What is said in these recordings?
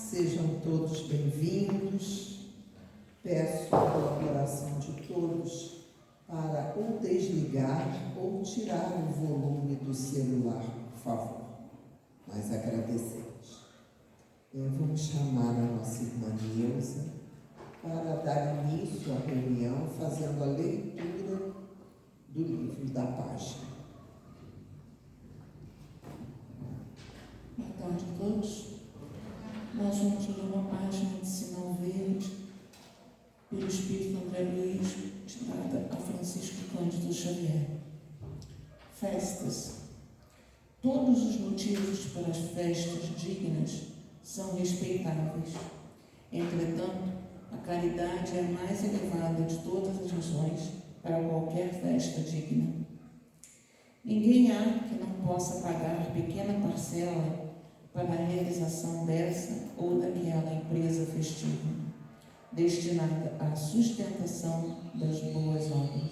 Sejam todos bem-vindos. Peço a colaboração de todos para ou desligar ou tirar o volume do celular, por favor. Nós agradecemos. Vamos chamar a nossa irmã Neuza para dar início à reunião, fazendo a leitura do livro da página. Boa tarde a todos. Nós vamos ler uma página de Sinal Verde pelo Espírito André Luiz, destinada a Francisco Cândido Xavier. Festas. Todos os motivos para as festas dignas são respeitáveis. Entretanto, a caridade é a mais elevada de todas as razões para qualquer festa digna. Ninguém há que não possa pagar pequena parcela para a realização dessa ou daquela empresa festiva, destinada à sustentação das boas obras.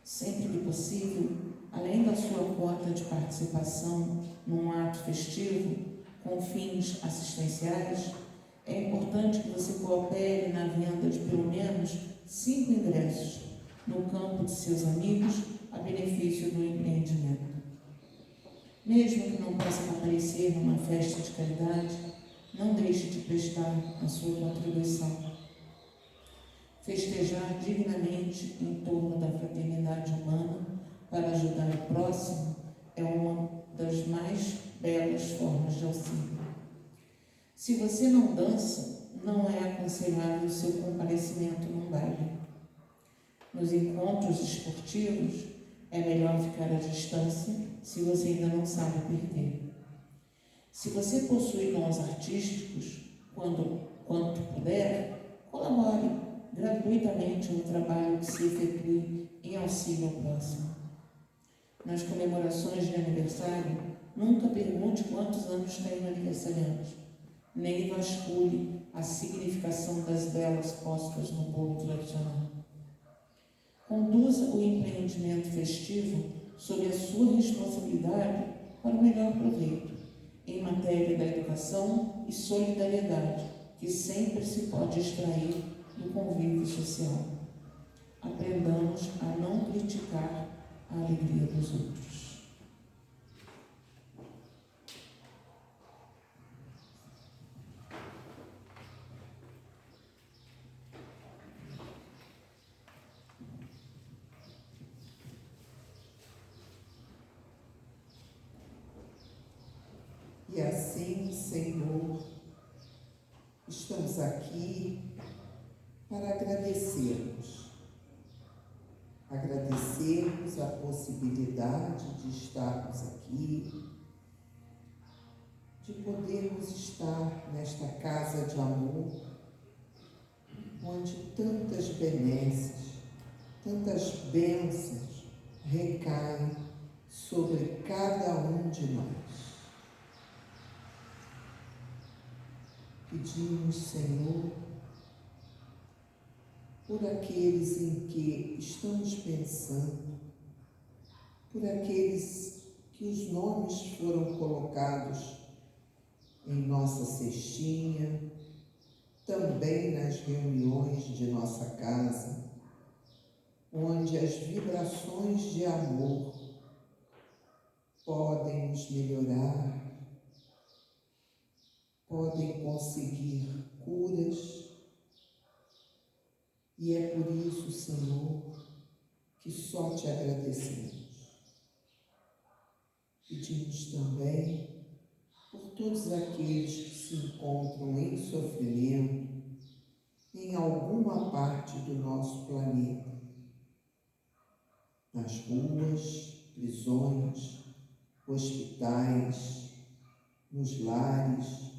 Sempre que possível, além da sua quota de participação num ato festivo com fins assistenciais, é importante que você coopere na venda de pelo menos 5 ingressos no campo de seus amigos a benefício do empreendimento. Mesmo que não possa comparecer numa festa de caridade, não deixe de prestar a sua contribuição. Festejar dignamente em torno da fraternidade humana para ajudar o próximo é uma das mais belas formas de auxílio. Se você não dança, não é aconselhável o seu comparecimento num baile. Nos encontros esportivos, é melhor ficar à distância se você ainda não sabe perder. Se você possui dons artísticos, quanto puder, colabore gratuitamente no trabalho que se efetue em auxílio ao próximo. Nas comemorações de aniversário, nunca pergunte quantos anos tem o aniversariante, nem vasculhe a significação das velas postas no bolo tradicional. Conduza o empreendimento festivo sob a sua responsabilidade para o melhor proveito, em matéria da educação e solidariedade, que sempre se pode extrair do convívio social. Aprendamos a não criticar a alegria dos outros. E assim, Senhor, estamos aqui para agradecermos a possibilidade de estarmos aqui, de podermos estar nesta casa de amor, onde tantas benesses, tantas bênçãos recaem sobre cada um de nós. Pedimos, Senhor, por aqueles em que estamos pensando, por aqueles que os nomes foram colocados em nossa cestinha, também nas reuniões de nossa casa, onde as vibrações de amor podem nos melhorar, podem conseguir curas, e é por isso, Senhor, que só te agradecemos. Pedimos também por todos aqueles que se encontram em sofrimento em alguma parte do nosso planeta, nas ruas, prisões, hospitais, nos lares,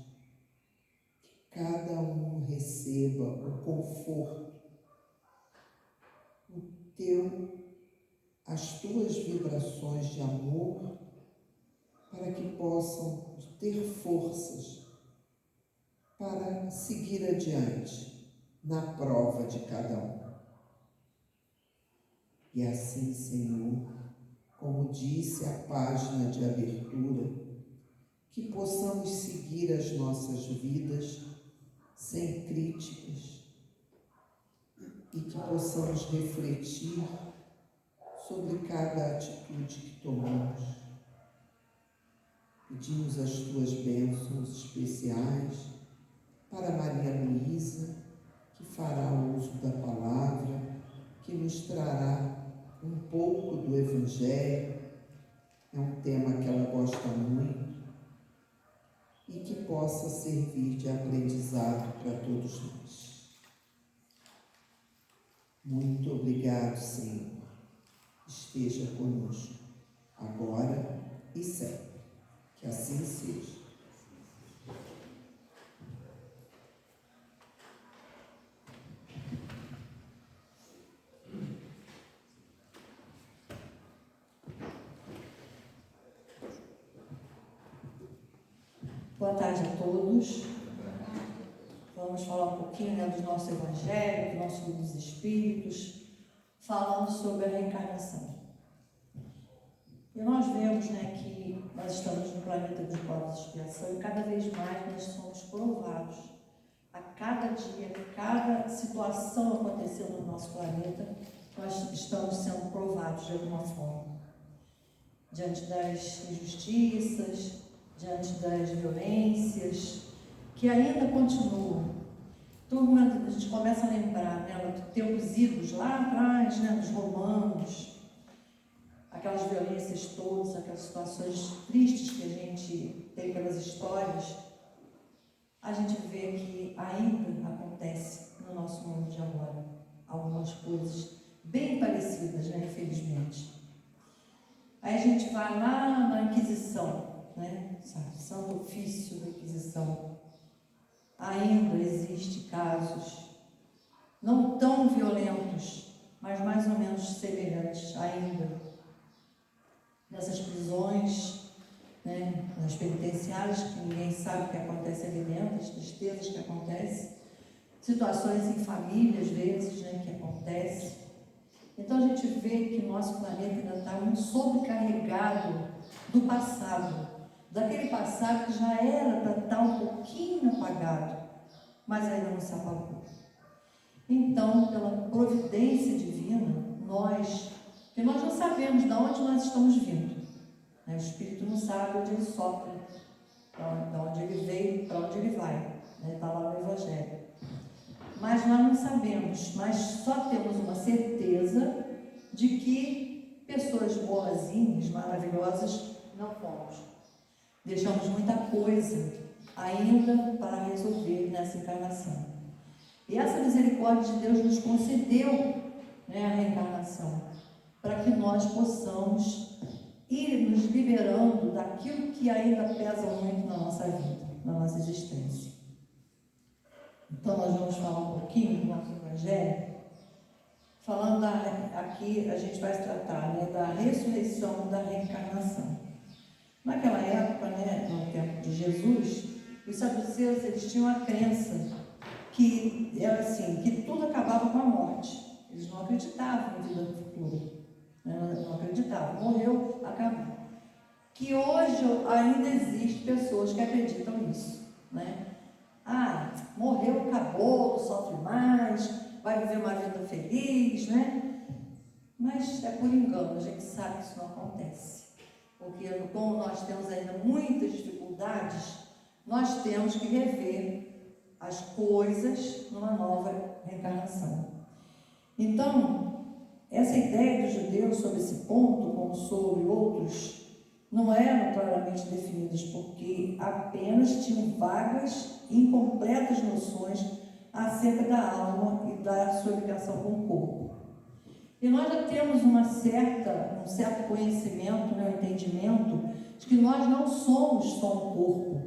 cada um receba o conforto, as tuas vibrações de amor, para que possam ter forças para seguir adiante na prova de cada um. E assim, Senhor, como disse a página de abertura, que possamos seguir as nossas vidas sem críticas e que possamos refletir sobre cada atitude que tomamos. Pedimos as tuas bênçãos especiais para Maria Luísa, que fará uso da palavra, que nos trará um pouco do Evangelho. É um tema que ela gosta muito e que possa servir de aprendizado para todos nós. Muito obrigado, Senhor. Esteja conosco, agora e sempre. Que assim seja. Boa tarde a todos. Vamos falar um pouquinho do nosso Evangelho, do nosso Livro dos Espíritos, falando sobre a reencarnação. E nós vemos que nós estamos no planeta de provas de expiação e cada vez mais nós somos provados. A cada dia, cada situação acontecendo no nosso planeta, nós estamos sendo provados de alguma forma. Diante das injustiças, diante das violências, que ainda continuam. Então, a gente começa a lembrar dos tempos idos lá atrás, dos romanos, aquelas violências todas, aquelas situações tristes que a gente tem pelas histórias, a gente vê que ainda acontece no nosso mundo de agora algumas coisas bem parecidas, infelizmente. Aí a gente vai lá na Inquisição, Santo Ofício da Inquisição. Ainda existe casos não tão violentos, mas mais ou menos semelhantes ainda nessas prisões, nas penitenciárias, que ninguém sabe o que acontece ali dentro, as tristezas que acontecem, situações em família às vezes, que acontecem. Então a gente vê que nosso planeta ainda está muito sobrecarregado do passado, daquele passado que já era para estar um pouquinho apagado, mas ainda não se apagou. Então, pela providência divina, que nós não sabemos de onde nós estamos vindo, o Espírito não sabe onde ele sopra, de onde ele veio, para onde ele vai, está lá no Evangelho. Mas nós não sabemos, mas só temos uma certeza de que pessoas boazinhas, maravilhosas, não fomos. Deixamos muita coisa ainda para resolver nessa encarnação. E essa misericórdia de Deus nos concedeu a reencarnação, para que nós possamos ir nos liberando daquilo que ainda pesa muito na nossa vida, na nossa existência. Então nós vamos falar um pouquinho do nosso Evangelho, falando aqui a gente vai se tratar da ressurreição e da reencarnação. Naquela época, no tempo de Jesus, os saduceus eles tinham a crença que era assim, que tudo acabava com a morte. Eles não acreditavam em vida futura, não acreditavam, morreu, acabou. Que hoje ainda existem pessoas que acreditam nisso, morreu, acabou, não sofre mais, vai viver uma vida feliz, Mas é por engano, a gente sabe que isso não acontece. Porque como nós temos ainda muitas dificuldades, nós temos que rever as coisas numa nova reencarnação. Então, essa ideia dos judeus sobre esse ponto, como sobre outros, não eram claramente definidas, porque apenas tinham vagas e incompletas noções acerca da alma e da sua ligação com o corpo. E nós já temos um certo conhecimento, um entendimento de que nós não somos só um corpo.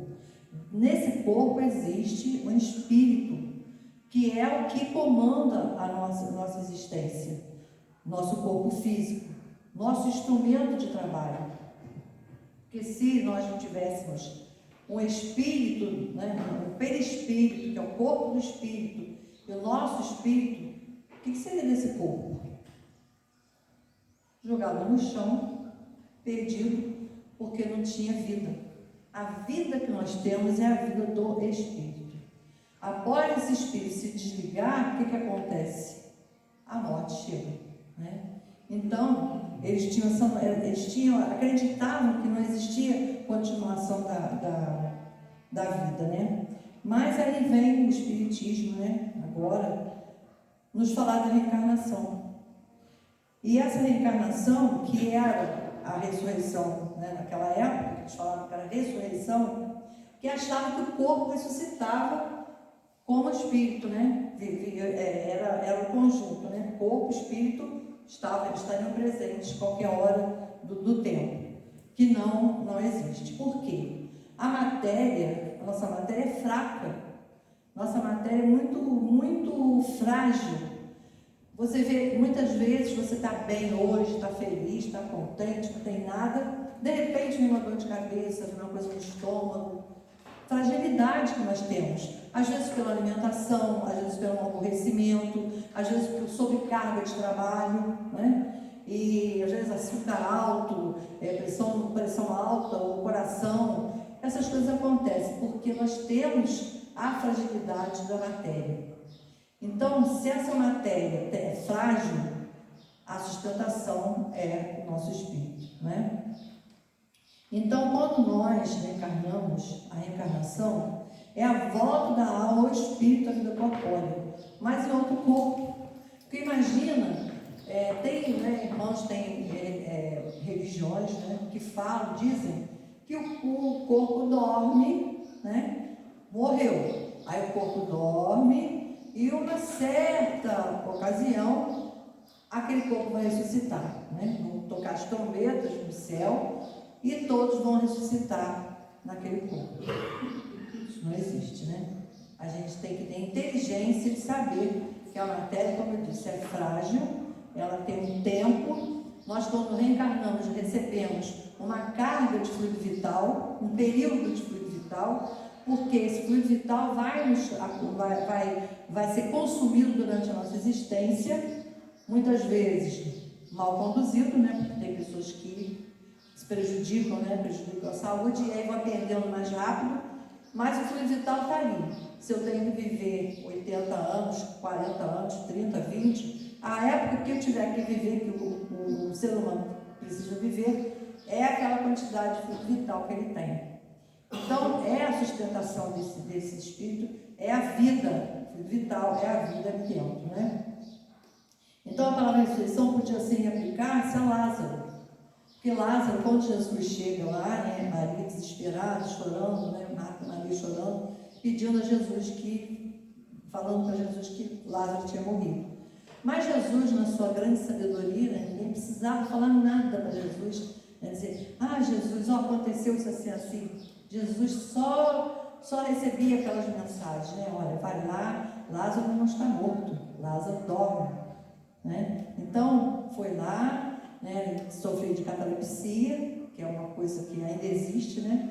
Nesse corpo existe um espírito, que é o que comanda a nossa existência, nosso corpo físico, nosso instrumento de trabalho. Porque se nós não tivéssemos um espírito, um perispírito, que é o corpo do espírito, e o nosso espírito, o que seria desse corpo? Jogado no chão, perdido, porque não tinha vida, A vida que nós temos é a vida do Espírito. Após esse Espírito se desligar, o que acontece? A morte chega, né? Então, eles acreditavam que não existia continuação da vida, né? Mas aí vem o Espiritismo, né? Agora, nos falar da reencarnação. E essa reencarnação, que era a ressurreição, né? Naquela época, eles falavam que era ressurreição, que achavam que o corpo ressuscitava como espírito, né? Era o conjunto, né? Corpo, espírito, estariam presentes qualquer hora do tempo, que não existe. Por quê? A nossa matéria é fraca, nossa matéria é muito frágil. Você vê, muitas vezes você está bem hoje, está feliz, está contente, não tem nada, de repente vem uma dor de cabeça, vem uma coisa no estômago, fragilidade que nós temos, às vezes pela alimentação, às vezes pelo aborrecimento, às vezes por sobrecarga de trabalho, né? E às vezes açúcar alto, pressão alta, o coração, essas coisas acontecem porque nós temos a fragilidade da matéria. Então, se essa matéria é frágil, a sustentação é o nosso espírito, né? Então, quando nós reencarnamos, a reencarnação é a volta da alma ao espírito, à vida corpórea, mas em outro corpo. Porque imagina, irmãos, tem religiões, né, que dizem que o corpo dorme, né, morreu. Aí o corpo dorme e uma certa ocasião aquele corpo vai ressuscitar, né? Vão tocar as trombetas no céu e todos vão ressuscitar naquele corpo. Isso não existe, né? A gente tem que ter inteligência de saber que a matéria, como eu disse, é frágil, ela tem um tempo. Nós, quando reencarnamos, recebemos uma carga de fluido vital, um período de fluido vital, porque esse fluido vital vai ser consumido durante a nossa existência, muitas vezes mal conduzido, né? Porque tem pessoas que se prejudicam, né? Prejudicam a saúde e aí vão perdendo mais rápido, mas o fluido vital está ali. Se eu tenho que viver 80 anos, 40 anos, 30, 20, a época que eu tiver que viver, que o ser humano precisa viver, é aquela quantidade de fluido vital que ele tem. Então, é a sustentação desse espírito, é a vida, o fluido vital é a vida aqui dentro, né? Então, a palavra ressurreição podia assim aplicar-se a Lázaro. Porque Lázaro, quando Jesus chega lá, né, Maria desesperada, chorando, né, Marta e Maria chorando, pedindo a Jesus falando para Jesus que Lázaro tinha morrido. Mas Jesus, na sua grande sabedoria, né, ninguém precisava falar nada para Jesus, né, dizer, Jesus, aconteceu isso assim. Jesus só recebia aquelas mensagens, né, olha, vai lá, Lázaro não está morto, Lázaro dorme, né? Então, foi lá, né, sofreu de catalepsia, que é uma coisa que ainda existe, né?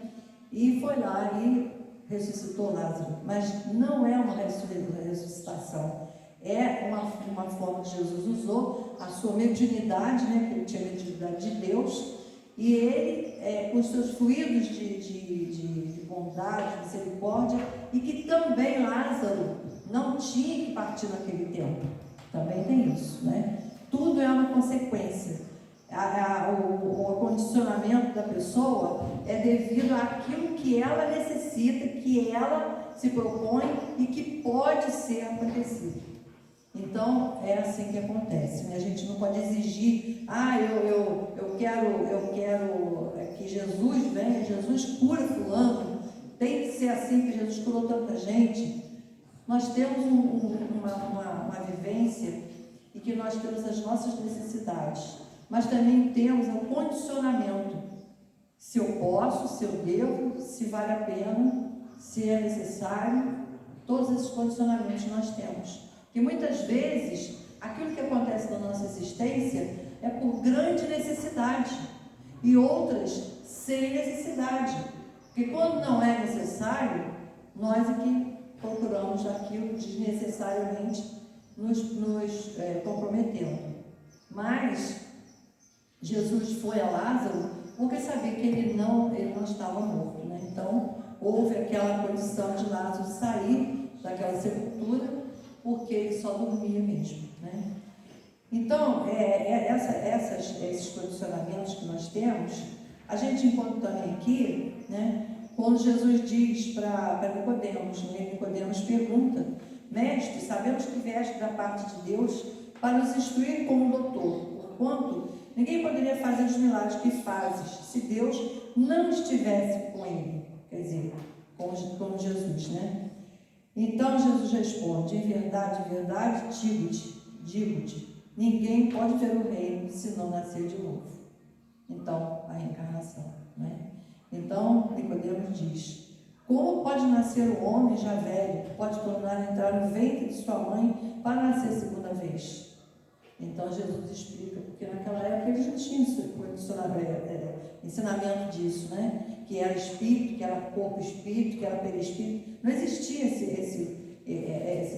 E foi lá e ressuscitou Lázaro. Mas não é uma ressuscitação, é uma forma que Jesus usou, a sua mediunidade, né? Porque ele tinha a mediunidade de Deus, e ele, com os seus fluidos de bondade, de misericórdia, e que também Lázaro não tinha que partir naquele tempo. Também tem isso, né? Tudo é uma consequência. O acondicionamento da pessoa é devido àquilo que ela necessita, que ela se propõe e que pode ser acontecido. Então, é assim que acontece, né? A gente não pode exigir, eu quero que Jesus venha, Jesus cura fulano, tem que ser assim que Jesus curou tanta gente. Nós temos uma vivência e que nós temos as nossas necessidades, mas também temos o condicionamento. Se eu posso, se eu devo, se vale a pena, se é necessário, todos esses condicionamentos nós temos. Porque muitas vezes, aquilo que acontece na nossa existência é por grande necessidade e outras sem necessidade. Porque quando não é necessário, nós é que procuramos aquilo desnecessariamente nos comprometendo. Mas Jesus foi a Lázaro porque sabia que ele não estava morto, né? né? Então, houve aquela condição de Lázaro sair daquela sepultura, porque ele só dormia mesmo, né? Então, esses condicionamentos que nós temos, a gente encontra também aqui, né? Quando Jesus diz para Nicodemos, né? Nicodemos pergunta: Mestre, sabemos que vieste da parte de Deus para nos instruir como doutor, porquanto ninguém poderia fazer os milagres que fazes se Deus não estivesse com ele, quer dizer, com Jesus, né? Então Jesus responde: em verdade, digo-te, ninguém pode ver o reino se não nascer de novo. Então, a reencarnação, né? Então, Nicodemos diz: como pode nascer o homem já velho, pode tornar a entrar no ventre de sua mãe para nascer segunda vez? Então Jesus explica, porque naquela época eles não tinham ensinamento disso, né? Que era espírito, que era corpo espírito, que era perispírito. Não existia esse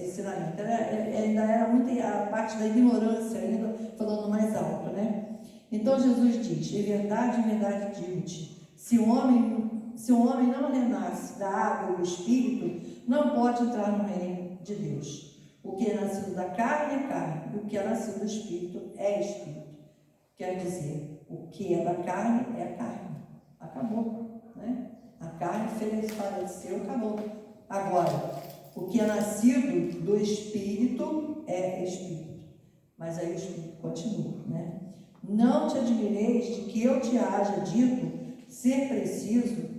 ensinamento. Ainda era muito a parte da ignorância, ainda falando mais alto, né? Então Jesus diz: em verdade, digo-te, se o homem não renasce da água e do espírito, não pode entrar no reino de Deus. O que é nascido da carne é carne, o que é nascido do espírito é espírito. Quer dizer, o que é da carne é carne. Acabou, né? A carne faleceu, acabou. Agora, o que é nascido do espírito é espírito. Mas aí o espírito continua, né? Não te admireis de que eu te haja dito ser preciso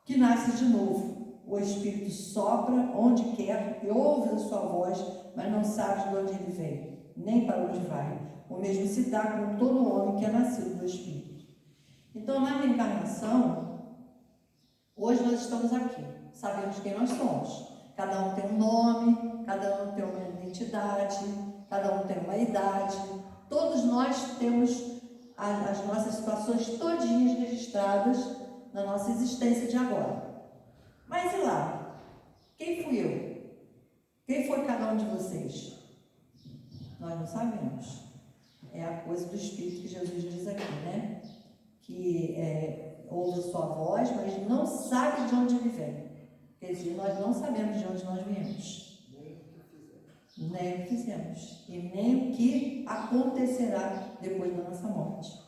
que nasce de novo. O Espírito sopra onde quer e ouve a sua voz, mas não sabe de onde ele vem, nem para onde vai. O mesmo se dá com todo homem que é nascido do Espírito. Então, na reencarnação, hoje nós estamos aqui, sabemos quem nós somos. Cada um tem um nome, cada um tem uma identidade, cada um tem uma idade. Todos nós temos as nossas situações todinhas registradas na nossa existência de agora. Mas e lá? Quem fui eu? Quem foi cada um de vocês? Nós não sabemos. É a coisa do Espírito que Jesus diz aqui, né? Que ouve a sua voz, mas não sabe de onde ele vem. Quer dizer, nós não sabemos de onde nós viemos. Nem o que fizemos. E nem o que acontecerá depois da nossa morte.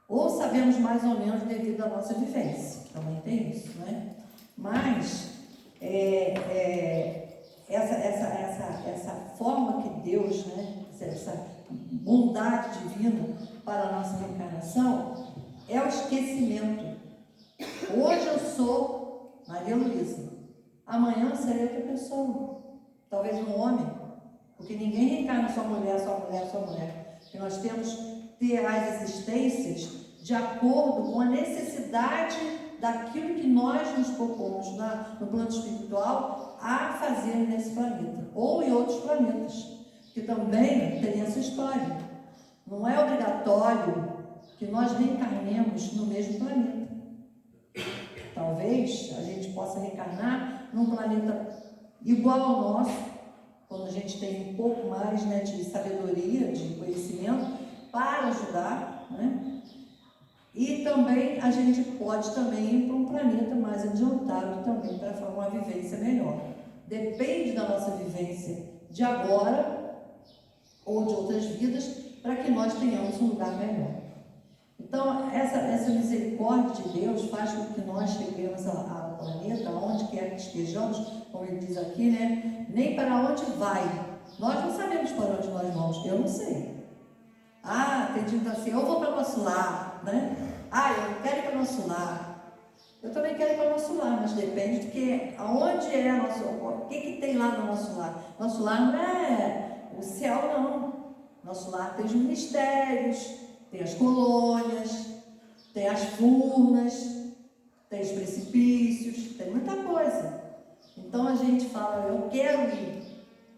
Ou sabemos mais ou menos devido à nossa vivência. Também tem isso, né? Mas essa forma que Deus, né, essa bondade divina para a nossa reencarnação é o esquecimento. Hoje eu sou Maria Luísa, amanhã eu serei outra pessoa, talvez um homem, porque ninguém reencarna só mulher. Porque nós temos que ter as existências de acordo com a necessidade daquilo que nós nos propomos no plano espiritual a fazer nesse planeta, ou em outros planetas, que também tem essa história. Não é obrigatório que nós reencarnemos no mesmo planeta. Talvez a gente possa reencarnar num planeta igual ao nosso, quando a gente tem um pouco mais, né, de sabedoria, de conhecimento, para ajudar, né? E também a gente pode também ir para um planeta mais adiantado também para uma vivência melhor. Depende da nossa vivência de agora ou de outras vidas para que nós tenhamos um lugar melhor. Então, essa misericórdia de Deus faz com que nós cheguemos ao planeta, aonde quer que estejamos, como ele diz aqui, né? Nem para onde vai. Nós não sabemos para onde nós vamos, eu não sei. Tem gente assim, eu vou para o nosso lar, né? Eu quero ir para o nosso lar. Eu também quero ir para o nosso lar, mas depende de que, aonde é o que tem lá no nosso lar. Nosso lar não é o céu, não. Nosso lar tem os ministérios, tem as colônias, tem as furnas, tem os precipícios, tem muita coisa. Então a gente fala, eu quero ir,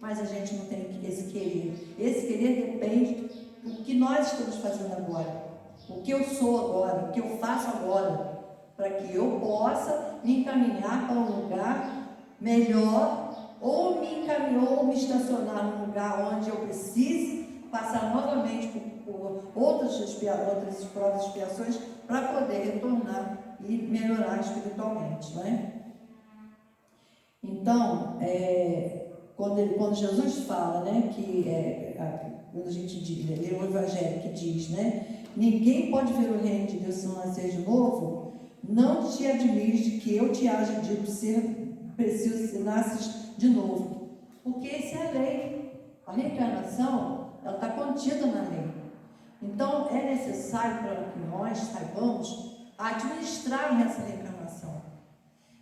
mas a gente não tem esse querer. Esse querer depende do que nós estamos fazendo agora, o que eu sou agora, o que eu faço agora, para que eu possa me encaminhar para um lugar melhor, ou me estacionar num lugar onde eu precise passar novamente por outras provas e expiações para poder retornar e melhorar espiritualmente, não é? Então, quando Jesus fala, né, quando a gente lê o Evangelho que diz, né, ninguém pode ver o reino de Deus se não nascer de novo, não te admires de que eu te haja dito ser preciso se nasces de novo, porque essa é a lei. A reencarnação, ela está contida na lei. Então, é necessário para que nós saibamos administrar essa reencarnação.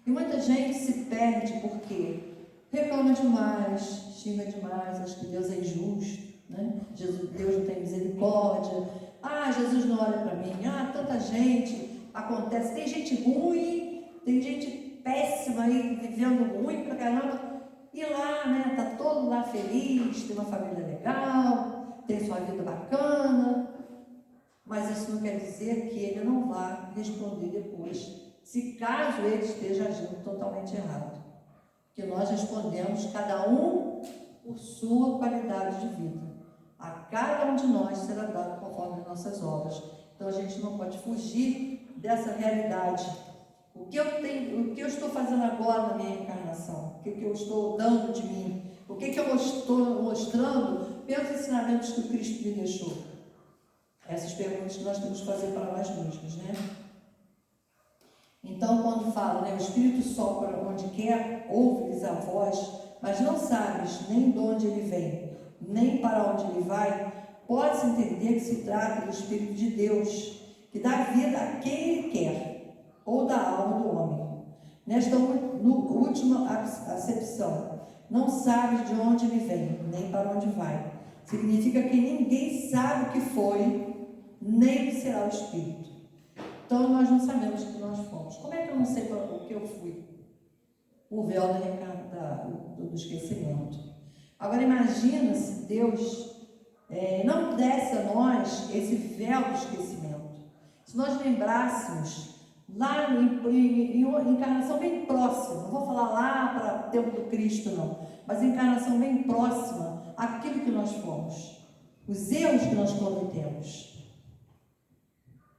E muita gente se perde porque reclama demais, xinga demais, acha que Deus é injusto, né? Deus não tem misericórdia. Ah, Jesus não olha para mim. Ah, tanta gente acontece. Tem gente ruim, tem gente péssima aí, vivendo ruim pra caramba. E lá, né, tá todo lá feliz, tem uma família legal, tem sua vida bacana. Mas isso não quer dizer que ele não vá responder depois, se caso ele esteja agindo totalmente errado. Porque nós respondemos, cada um por sua qualidade de vida. A cada um de nós será dado conforme as nossas obras. Então a gente não pode fugir dessa realidade. O que eu estou fazendo agora na minha encarnação? O que eu estou dando de mim? O que eu estou mostrando pelos ensinamentos que o Cristo me deixou? Essas perguntas que nós temos que fazer para nós mesmos, né? Então, quando fala, né, o Espírito sopra onde quer, ouve-lhes a voz, mas não sabes nem de onde ele vem, nem para onde ele vai, pode-se entender que se trata do Espírito de Deus, que dá vida a quem ele quer, ou da alma do homem. Nesta última acepção, não sabes de onde ele vem, nem para onde vai. Significa que ninguém sabe o que foi, nem o que será o Espírito. Então, nós não sabemos o que nós fomos. Como é que eu não sei o que eu fui? O véu do esquecimento. Agora, imagina se Deus não desse a nós esse véu do esquecimento. Se nós lembrássemos lá em encarnação bem próxima, não vou falar lá para o tempo do Cristo, não, mas encarnação bem próxima àquilo que nós fomos, os erros que nós cometemos.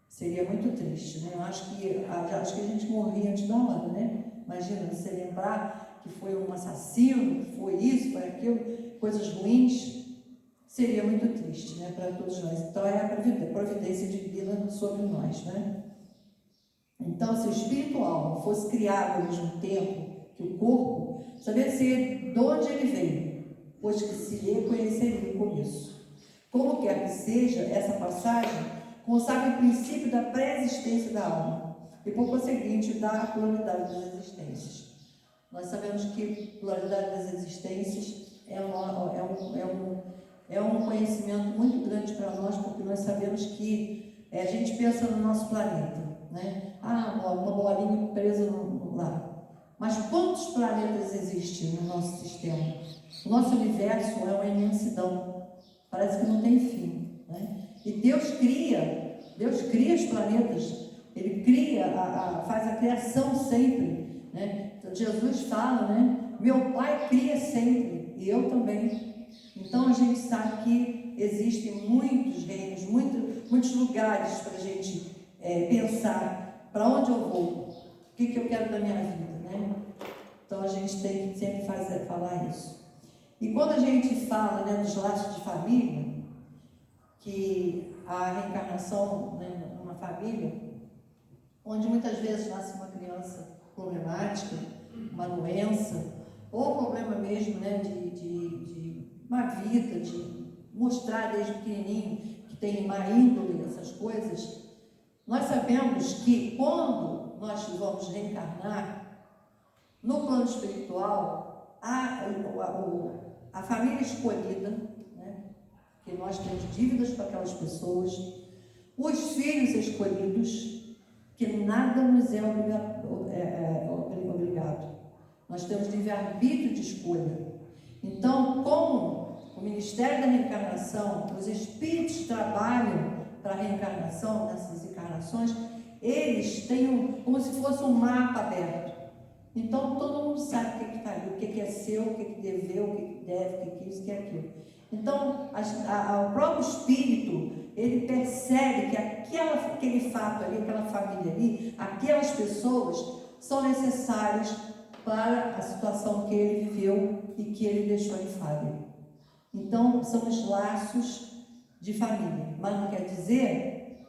Seria muito triste, né? Eu acho que a gente morria antes da hora, né? Imagina, você lembrar que foi um assassino, que foi isso, foi aquilo, coisas ruins, seria muito triste, né? Para todos nós. Então, é a providência divina sobre nós, né? Então, se o espírito e a alma fosse criado ao mesmo tempo que o corpo, saber-se de onde ele veio, pois que se lhe conheceria com isso. Como quer que seja, essa passagem consagra o princípio da pré-existência da alma e, por conseguinte, da pluralidade das existências. Nós sabemos que pluralidade das existências é um conhecimento muito grande para nós, porque nós sabemos que a gente pensa no nosso planeta, né? Uma bolinha presa lá. Mas quantos planetas existem no nosso sistema? O nosso universo é uma imensidão, parece que não tem fim, né? E Deus cria os planetas, Ele cria, faz a criação sempre, né? Então, Jesus fala, né? Meu Pai cria sempre, e eu também. Então a gente sabe que existem muitos reinos, muitos lugares para a gente pensar para onde eu vou, o que eu quero da minha vida, né? Então a gente tem que sempre falar isso. E quando a gente fala, né, dos laços de família, que a reencarnação, né, numa família, onde muitas vezes nasce uma criança problemática, uma doença, ou problema mesmo, né, de uma vida, de mostrar desde pequenininho que tem má índole, essas coisas. Nós sabemos que quando nós vamos reencarnar, no plano espiritual, a família escolhida, né, que nós temos dívidas para aquelas pessoas, os filhos escolhidos, que nada nos é obrigado. Nós temos livre-arbítrio de escolha. Então, como o Ministério da Reencarnação, os espíritos trabalham para a reencarnação, nessas encarnações, eles têm como se fosse um mapa aberto. Então, todo mundo sabe o que está ali, o que é seu, o que deveu, o que deve, o que é isso, o que é aquilo. Então, o próprio espírito, ele percebe que aquele fato ali, aquela família ali, aquelas pessoas são necessárias para a situação que ele viveu e que ele deixou em família. Então, são os laços de família, mas não quer dizer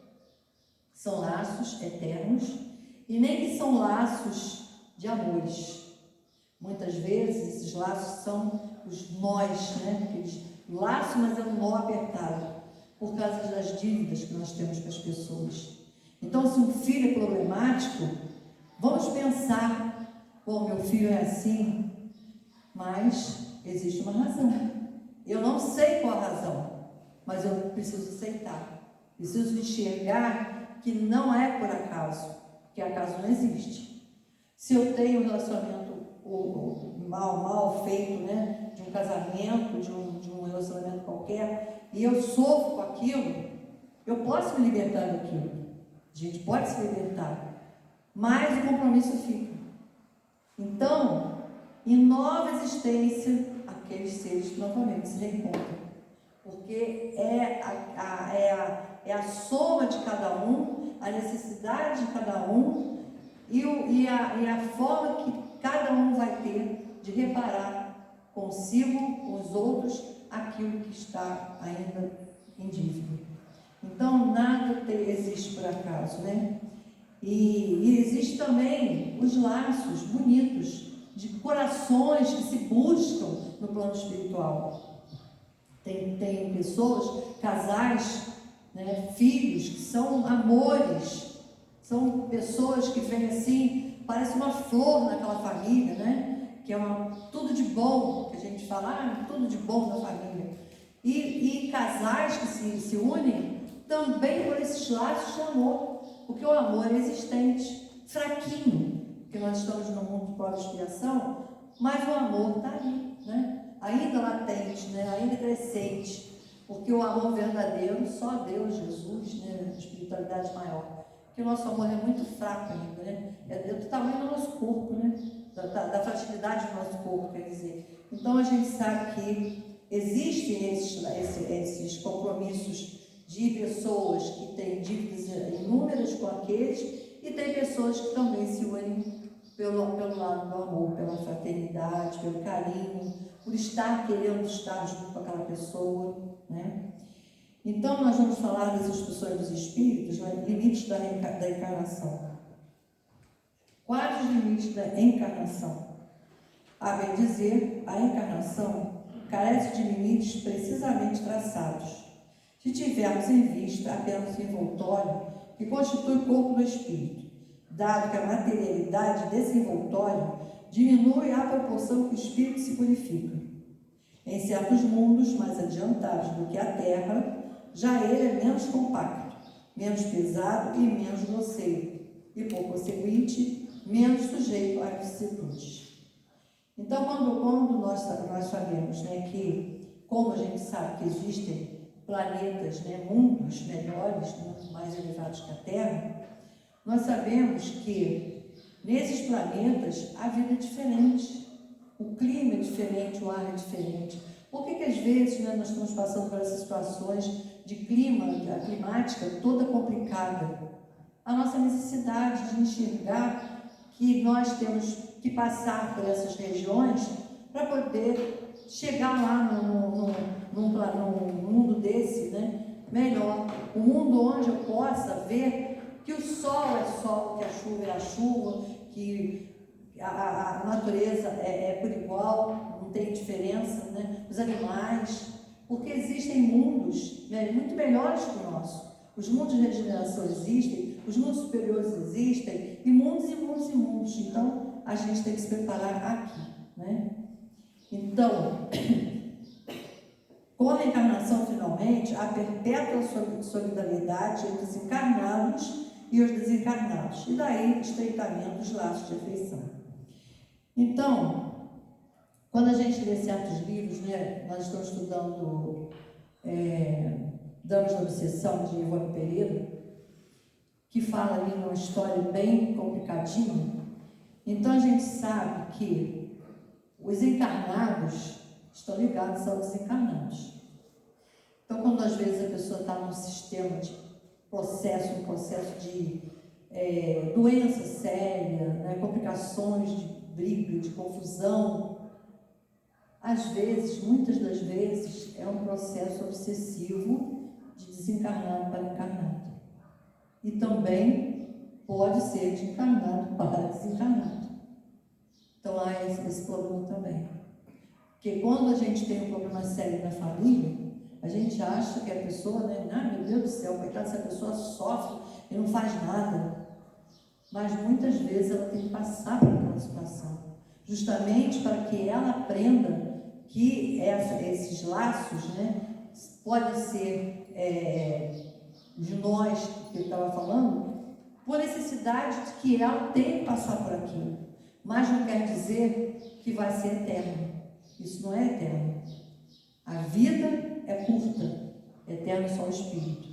que são laços eternos e nem que são laços de amores. Muitas vezes esses laços são os nós, né? Aqueles laços, mas é um nó apertado, por causa das dívidas que nós temos com as pessoas. Então, se um filho é problemático, vamos pensar, bom, meu filho é assim, mas existe uma razão. Eu não sei qual a razão, mas eu preciso aceitar. Preciso enxergar que não é por acaso, que acaso não existe. Se eu tenho um relacionamento mal feito, né, de um casamento, de um relacionamento qualquer, e eu sofro com aquilo, eu posso me libertar daquilo. A gente pode se libertar, mas o compromisso fica. Então, em nova existência, aqueles seres novamente se reencontram, porque é a soma de cada um, a necessidade de cada um e a forma que cada um vai ter de reparar consigo, com os outros, aquilo que está ainda em dívida. Então, nada existe por acaso, né? E existe também os laços bonitos de corações que se buscam no plano espiritual. Tem pessoas, casais, né, filhos que são amores, são pessoas que vêm assim, parece uma flor naquela família, né? Que é tudo de bom, que a gente fala, tudo de bom na família. E casais que se unem também por esses laços de amor, porque o amor é existente, fraquinho, porque nós estamos no mundo de prova e expiação, mas o amor está ali, né? Ainda latente, né? Ainda crescente, porque o amor verdadeiro, só Deus, Jesus, né? A espiritualidade maior, porque o nosso amor é muito fraco ainda, né? É do tamanho do nosso corpo, né? Da fragilidade do nosso corpo, quer dizer. Então a gente sabe que existem esses compromissos de pessoas que têm dívidas inúmeras com aqueles, e tem pessoas que também se unem pelo lado do amor, pela fraternidade, pelo carinho, por estar querendo estar junto com aquela pessoa, né? Então nós vamos falar das instruções dos espíritos, né? Limites da encarnação. Quais os limites da encarnação? A bem dizer, a encarnação carece de limites precisamente traçados. Se tivermos em vista apenas o envoltório que constitui o corpo do espírito, dado que a materialidade desse envoltório diminui à proporção que o espírito se purifica. Em certos mundos mais adiantados do que a Terra, já ele é menos compacto, menos pesado e menos grosseiro, e por conseguinte, menos sujeito a vicissitudes. Então, quando nós sabemos, né, que, como a gente sabe que existem planetas, né, mundos melhores, muito mais elevados que a Terra, nós sabemos que nesses planetas a vida é diferente, o clima é diferente, o ar é diferente. Por que às vezes, né, nós estamos passando por essas situações de a climática toda complicada? A nossa necessidade de enxergar que nós temos que passar por essas regiões para poder chegar lá num mundo desse, né, melhor. Um mundo onde eu possa ver que o sol é sol, que a chuva é a chuva, que a natureza é por igual, não tem diferença, né? Os animais, porque existem mundos, né, muito melhores que o nosso. Os mundos de regeneração existem, os mundos superiores existem, e mundos e mundos e mundos. Então, a gente tem que se preparar aqui, né? Então, com a reencarnação, finalmente, há perpétua solidariedade entre os encarnados e os desencarnados, e daí estreitamento dos laços de afeição. Então, quando a gente lê certos livros, né, nós estamos estudando Damas da Obsessão, de Ivone Pereira, que fala ali uma história bem complicadinha. Então a gente sabe que os encarnados estão ligados aos desencarnados. Então Então, quando às vezes a pessoa está num sistema de um processo de doença séria, né, complicações de briga, de confusão, às vezes, muitas das vezes, é um processo obsessivo de desencarnado para encarnado. E também pode ser de encarnado para desencarnado. Então há esse problema também. Porque quando a gente tem um problema sério na família, a gente acha que a pessoa, né, meu Deus do céu, coitada, essa pessoa sofre e não faz nada. Mas muitas vezes ela tem que passar por aquela situação, justamente para que ela aprenda que esses laços, né, podem ser de nós, que eu estava falando, por necessidade de que ela tem que passar por aquilo. Mas não quer dizer que vai ser eterno. Isso não é eterno. A vida é curta, eterno só o Espírito.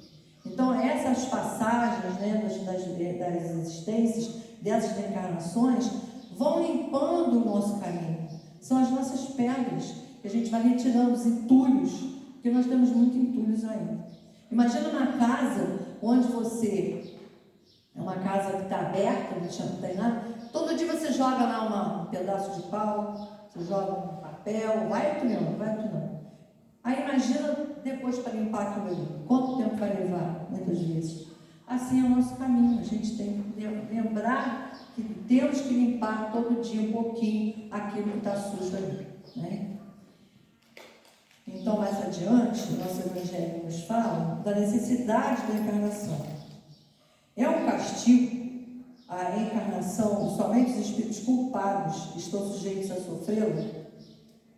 Então, essas passagens, né, das existências, dessas reencarnações, vão limpando o nosso caminho. São as nossas pedras, que a gente vai retirando os entulhos, porque nós temos muitos entulhos ainda. Imagina uma casa onde você... É uma casa que está aberta, não tem nada. Todo dia você joga lá um pedaço de pau, você joga um papel, vai aturando. Aí imagina depois para limpar aquilo ali. Quanto tempo vai levar, muitas vezes? Assim é o nosso caminho. A gente tem que lembrar que temos que limpar todo dia um pouquinho aquilo que está sujo ali, né? Então, mais adiante, o nosso Evangelho nos fala da necessidade da encarnação. É um castigo a encarnação, somente os espíritos culpados estão sujeitos a sofrê-la?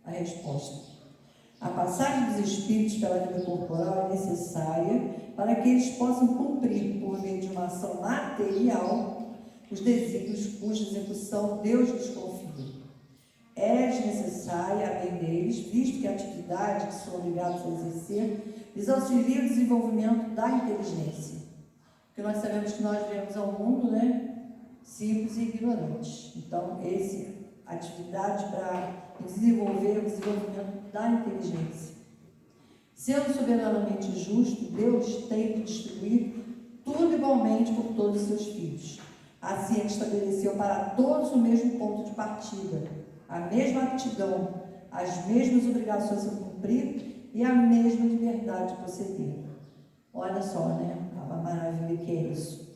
A resposta: a passagem dos espíritos pela vida corporal é necessária para que eles possam cumprir, por meio de uma ação material, os desígnios cuja execução Deus lhes confia. É desnecessária a bem deles, visto que a atividade que são obrigados a exercer lhes auxilia o desenvolvimento da inteligência. Porque nós sabemos que nós vivemos ao mundo, né, simples e ignorantes. Então, essa atividade para desenvolver o desenvolvimento da inteligência. Sendo soberanamente justo, Deus tem que distribuir tudo igualmente por todos os seus filhos. Assim, Ele estabeleceu para todos o mesmo ponto de partida, a mesma aptidão, as mesmas obrigações a cumprir e a mesma liberdade de proceder. Olha só, né? A maravilha que é isso.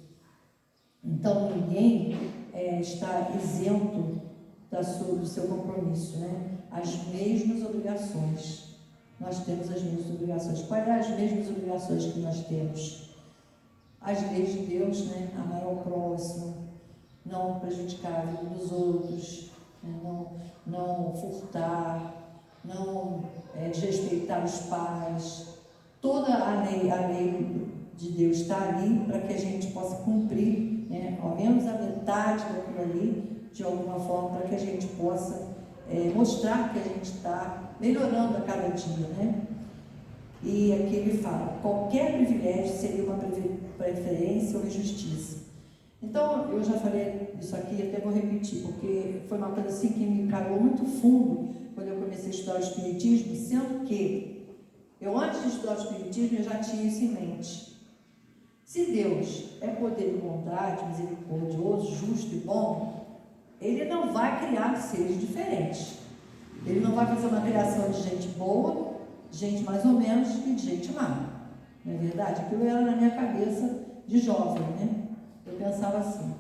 Então, ninguém está isento do seu compromisso, né? As mesmas obrigações. Nós temos as mesmas obrigações. Quais são as mesmas obrigações que nós temos? As leis de Deus, né? Amar ao próximo, não prejudicar a vida dos outros, né? Não furtar, não desrespeitar os pais. Toda a lei de Deus está ali para que a gente possa cumprir, né, ao menos a metade daquilo ali, de alguma forma, para que a gente possa mostrar que a gente está melhorando a cada dia, né? E aqui ele fala: qualquer privilégio seria uma preferência ou injustiça. Então, eu já falei isso aqui, até vou repetir, porque foi uma coisa assim que me calou muito fundo quando eu comecei a estudar o Espiritismo, sendo que eu, antes de estudar o Espiritismo, eu já tinha isso em mente. Se Deus é poder e bondade, misericordioso, justo e bom, Ele não vai criar seres diferentes. Ele não vai fazer uma criação de gente boa, de gente mais ou menos e de gente má. Não é verdade? Aquilo era na minha cabeça de jovem, né? Eu pensava assim.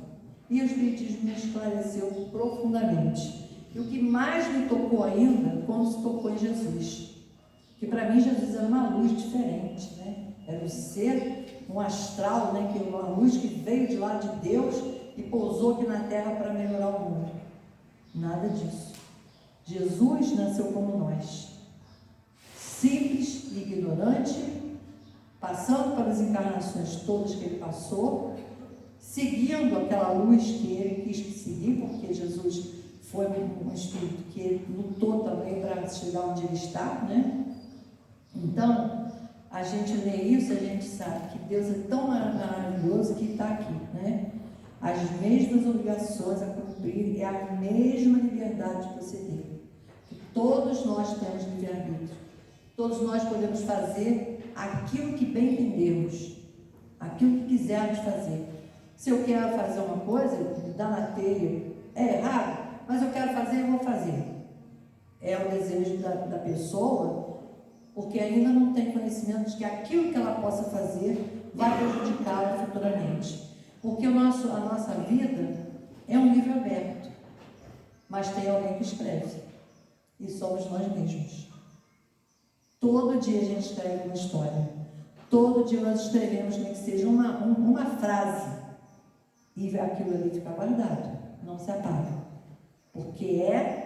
E o Espiritismo me esclareceu profundamente. E o que mais me tocou ainda, quando se tocou em Jesus. Que para mim Jesus era uma luz diferente, né? Era um ser, um astral, né? Que uma luz que veio de lá de Deus e pousou aqui na terra para melhorar o mundo. Nada disso. Jesus nasceu como nós, simples e ignorante, passando pelas encarnações todas que ele passou, seguindo aquela luz que ele quis seguir, porque Jesus foi um espírito que lutou também para chegar onde ele está, né? Então, a gente lê isso, a gente sabe que Deus é tão maravilhoso que está aqui, né? As mesmas obrigações a cumprir e a mesma liberdade de proceder. Que todos nós temos livre-arbítrio. Todos nós podemos fazer aquilo que bem entendermos, aquilo que quisermos fazer. Se eu quero fazer uma coisa, dar na telha, é errado, mas eu quero fazer, eu vou fazer. É o desejo da pessoa, porque ainda não tem conhecimento de que aquilo que ela possa fazer vai prejudicá-la futuramente. Porque a nossa vida é um livro aberto, mas tem alguém que escreve, e somos nós mesmos. Todo dia a gente escreve uma história, todo dia nós escrevemos, nem que seja uma frase, e aquilo ali fica guardado, não se apaga, porque é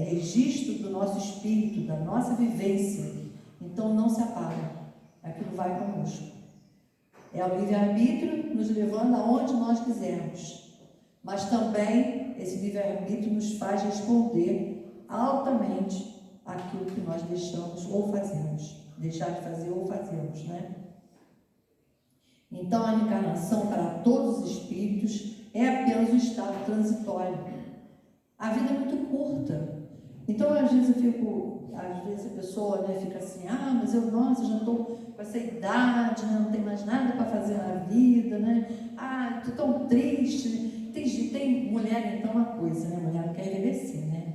registro do nosso espírito, da nossa vivência, então não se apaga, aquilo vai conosco. É o livre-arbítrio nos levando aonde nós quisermos, mas também esse livre-arbítrio nos faz responder altamente aquilo que nós deixamos ou fazemos, deixar de fazer ou fazemos, né? Então a encarnação para todos os espíritos é apenas um estado transitório. A vida é muito curta. Então às vezes a pessoa, né, fica assim, mas eu já estou com essa idade, né, não tenho mais nada para fazer na vida, né? Estou tão triste. Tem mulher, então, uma coisa, né? Mulher não quer envelhecer, né?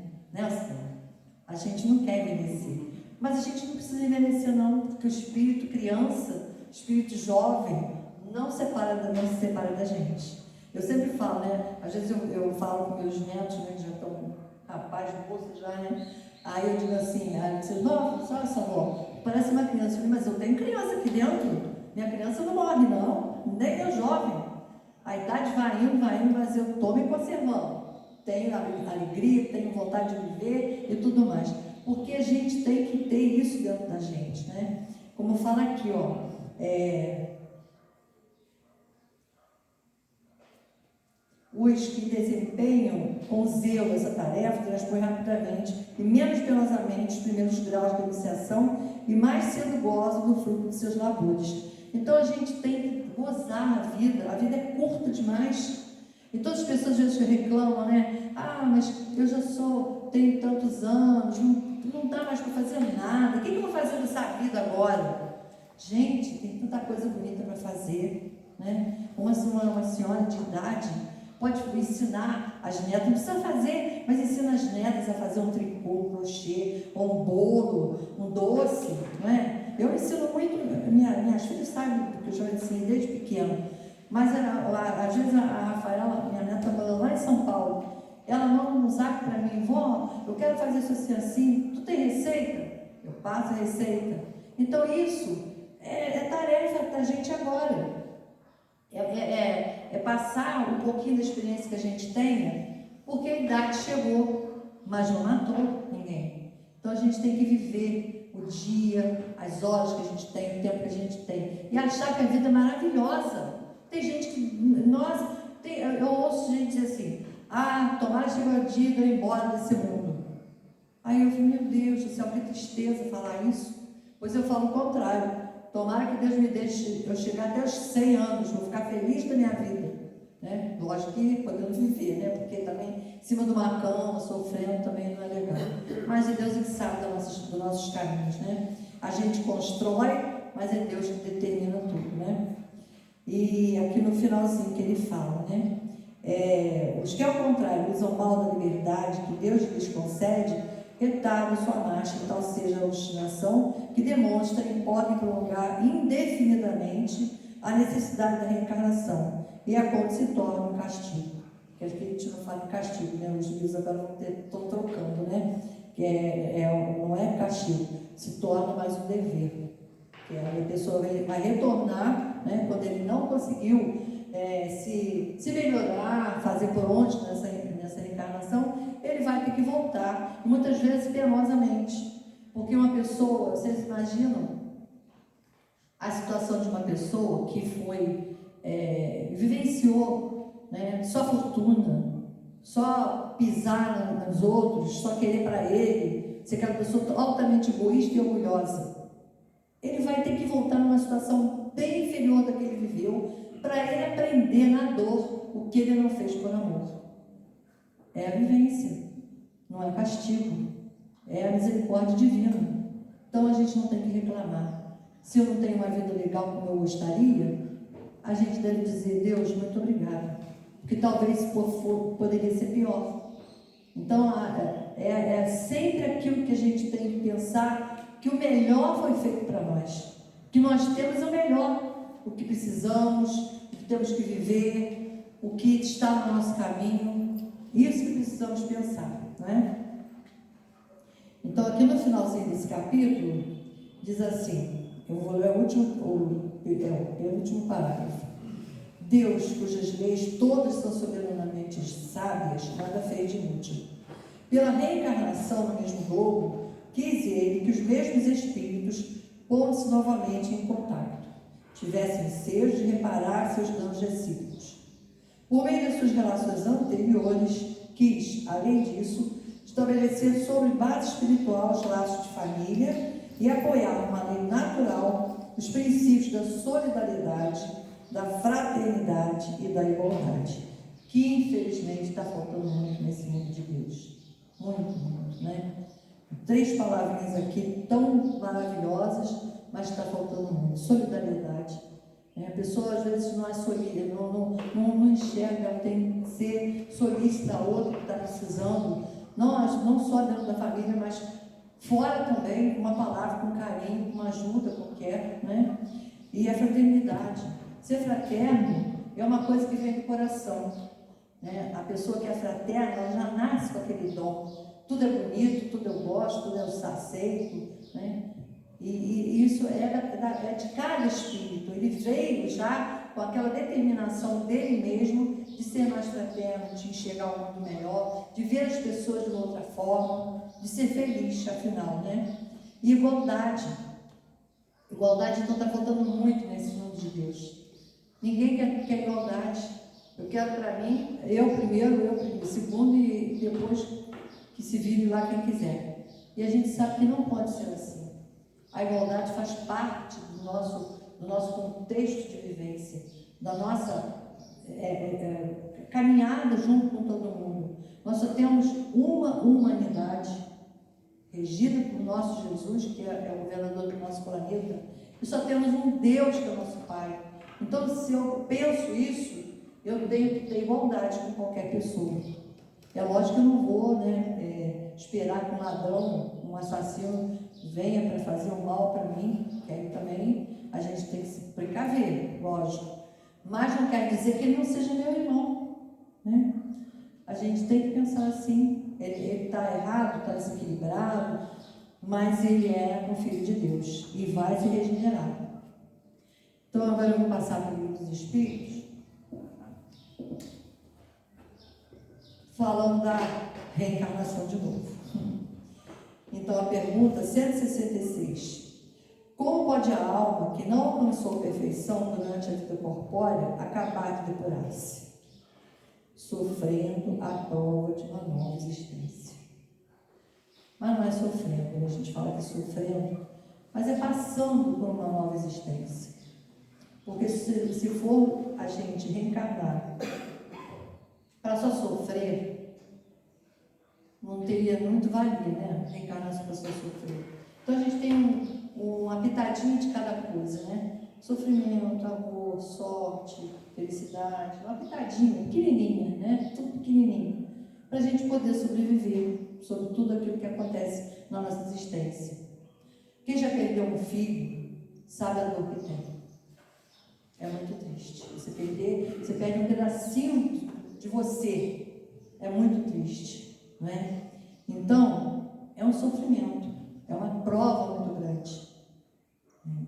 A gente não quer envelhecer. Mas a gente não precisa envelhecer, não, porque o espírito criança, o espírito jovem, não se separa da gente. Eu sempre falo, né? Às vezes eu falo com meus netos, né, que já estão rapaz, moça já, né? Aí eu digo assim, vocês, nossa, olha só, avó, parece uma criança. Eu falei, mas eu tenho criança aqui dentro. Minha criança não morre, não, nem meu jovem. A idade vai indo, mas eu estou me conservando. Tenho alegria, tenho vontade de viver e tudo mais. Porque a gente tem que ter isso dentro da gente, né? Como fala aqui, os que desempenham com zelo essa tarefa transpõem rapidamente e menos penosamente os primeiros graus de iniciação e mais cedo gozam do fruto de seus labores. Então a gente tem que gozar a vida é curta demais. E todas as pessoas às vezes reclamam, né? Mas eu já tenho tantos anos, não dá mais para fazer nada, o que eu vou fazer nessa vida agora? Gente, tem tanta coisa bonita para fazer, né? Uma senhora de idade pode ensinar as netas, não precisa fazer, mas ensina as netas a fazer um tricô, um crochê, ou um bolo, um doce, não é? Eu ensino muito, minhas filhas sabem, porque eu já ensinei desde pequeno, mas às vezes a Rafaela, minha neta, morando lá em São Paulo, ela manda um zap para mim, vó, eu quero fazer isso assim, tu tem receita? Eu passo a receita. Então isso é tarefa da gente agora. É passar um pouquinho da experiência que a gente tenha, porque a idade chegou, mas não matou ninguém. Então a gente tem que viver o dia, as horas que a gente tem, o tempo que a gente tem, e achar que a vida é maravilhosa. Tem gente que, eu ouço gente dizer assim, tomara que chegue o dia de eu ir embora desse mundo. Aí eu falo, meu Deus do céu, que tristeza falar isso. Pois eu falo o contrário. Tomara que Deus me deixe eu chegar até os 100 anos, vou ficar feliz da minha vida, né? Lógico que podemos viver, né? Porque também, em cima de uma cama, sofrendo, também não é legal. Mas é Deus que sabe dos nossos caminhos, né? A gente constrói, mas é Deus que determina tudo, né? E aqui no finalzinho que ele fala, né? Os que, ao contrário, usam mal da liberdade que Deus lhes concede, retardam sua marcha, e tal seja a obstinação que demonstra e podem prolongar indefinidamente a necessidade da reencarnação, e a qual se torna um castigo. Que aqui a gente não fala em castigo, né? Os livros agora estão trocando, né? Que não é castigo, se torna mais um dever. Que a pessoa vai retornar, né? Quando ele não conseguiu se melhorar, fazer por onde nessa reencarnação, ele vai ter que voltar, muitas vezes penosamente, porque uma pessoa, vocês imaginam a situação de uma pessoa que vivenciou, né, só fortuna, só pisar nos outros, só querer para ele, ser aquela pessoa altamente egoísta e orgulhosa. Ele vai ter que voltar numa situação bem inferior da que ele viveu, para ele aprender na dor o que ele não fez por amor. É a vivência, não é castigo, é a misericórdia divina. Então a gente não tem que reclamar. Se eu não tenho uma vida legal como eu gostaria, a gente deve dizer: Deus, muito obrigado, porque talvez se for, poderia ser pior. Então é sempre aquilo que a gente tem que pensar, que o melhor foi feito para nós, que nós temos o melhor, o que precisamos, o que temos que viver, o que está no nosso caminho. Isso que precisamos pensar, não é? Então aqui no finalzinho desse capítulo diz assim, eu vou ler o penúltimo parágrafo: Deus, cujas leis todas são soberanamente sábias, nada fez de inútil. Pela reencarnação no mesmo globo, quis ele que os mesmos espíritos, pondo-se novamente em contato, tivessem desejo de reparar seus danos recíprocos. Por meio das suas relações anteriores, quis, além disso, estabelecer sobre base espiritual os laços de família e apoiar uma lei natural os princípios da solidariedade, da fraternidade e da igualdade, que infelizmente está faltando muito nesse mundo de Deus. Muito, né? 3 palavrinhas aqui tão maravilhosas, mas está faltando muito. Solidariedade. A pessoa às vezes não é solícita, não enxerga, ela tem que ser solícita a outra que está precisando, não só dentro da família, mas fora também, com uma palavra, com carinho, com uma ajuda qualquer, né? E a fraternidade. Ser fraterno é uma coisa que vem do coração, né? A pessoa que é fraterna, ela já nasce com aquele dom. Tudo é bonito, tudo eu gosto, tudo eu aceito, né? E isso é de cada espírito. Ele veio já com aquela determinação dele mesmo de ser mais fraterno, de enxergar o mundo melhor, de ver as pessoas de uma outra forma, de ser feliz, afinal, né? E igualdade. Igualdade então está faltando muito nesse mundo de Deus. Ninguém quer igualdade. Eu quero para mim, eu primeiro, segundo, e depois que se vire lá quem quiser. E a gente sabe que não pode ser assim. A igualdade faz parte do nosso contexto de vivência, da nossa caminhada junto com todo mundo. Nós só temos uma humanidade regida por nosso Jesus, que é o governador do nosso planeta, e só temos um Deus que é o nosso Pai. Então, se eu penso isso, eu tenho que ter igualdade com qualquer pessoa. É lógico que eu não vou esperar que um ladrão, um assassino venha para fazer o mal para mim, que aí também a gente tem que se precaver, lógico. Mas não quer dizer que ele não seja meu irmão, né? A gente tem que pensar assim, ele está errado, está desequilibrado, mas ele é um filho de Deus e vai se regenerar. Então agora eu vou passar para o livro dos Espíritos, falando da reencarnação de novo. Então a pergunta 166: como pode a alma que não alcançou a perfeição durante a vida corpórea acabar de depurar-se? Sofrendo a prova de uma nova existência. Mas não é sofrendo, né? A gente fala que sofrendo, mas é passando por uma nova existência. Porque se for a gente reencarnar para só sofrer, não teria muito valia, né? Reencarnar para só sofrer. Então a gente tem uma pitadinha de cada coisa, né? Sofrimento, amor, sorte, felicidade, uma pitadinha, pequenininha, né? Tudo pequenininho, para a gente poder sobreviver sobre tudo aquilo que acontece na nossa existência. Quem já perdeu um filho sabe a dor que tem. É muito triste. Você perde um pedacinho de você. É muito triste, não é? Então, é um sofrimento, é uma prova muito grande.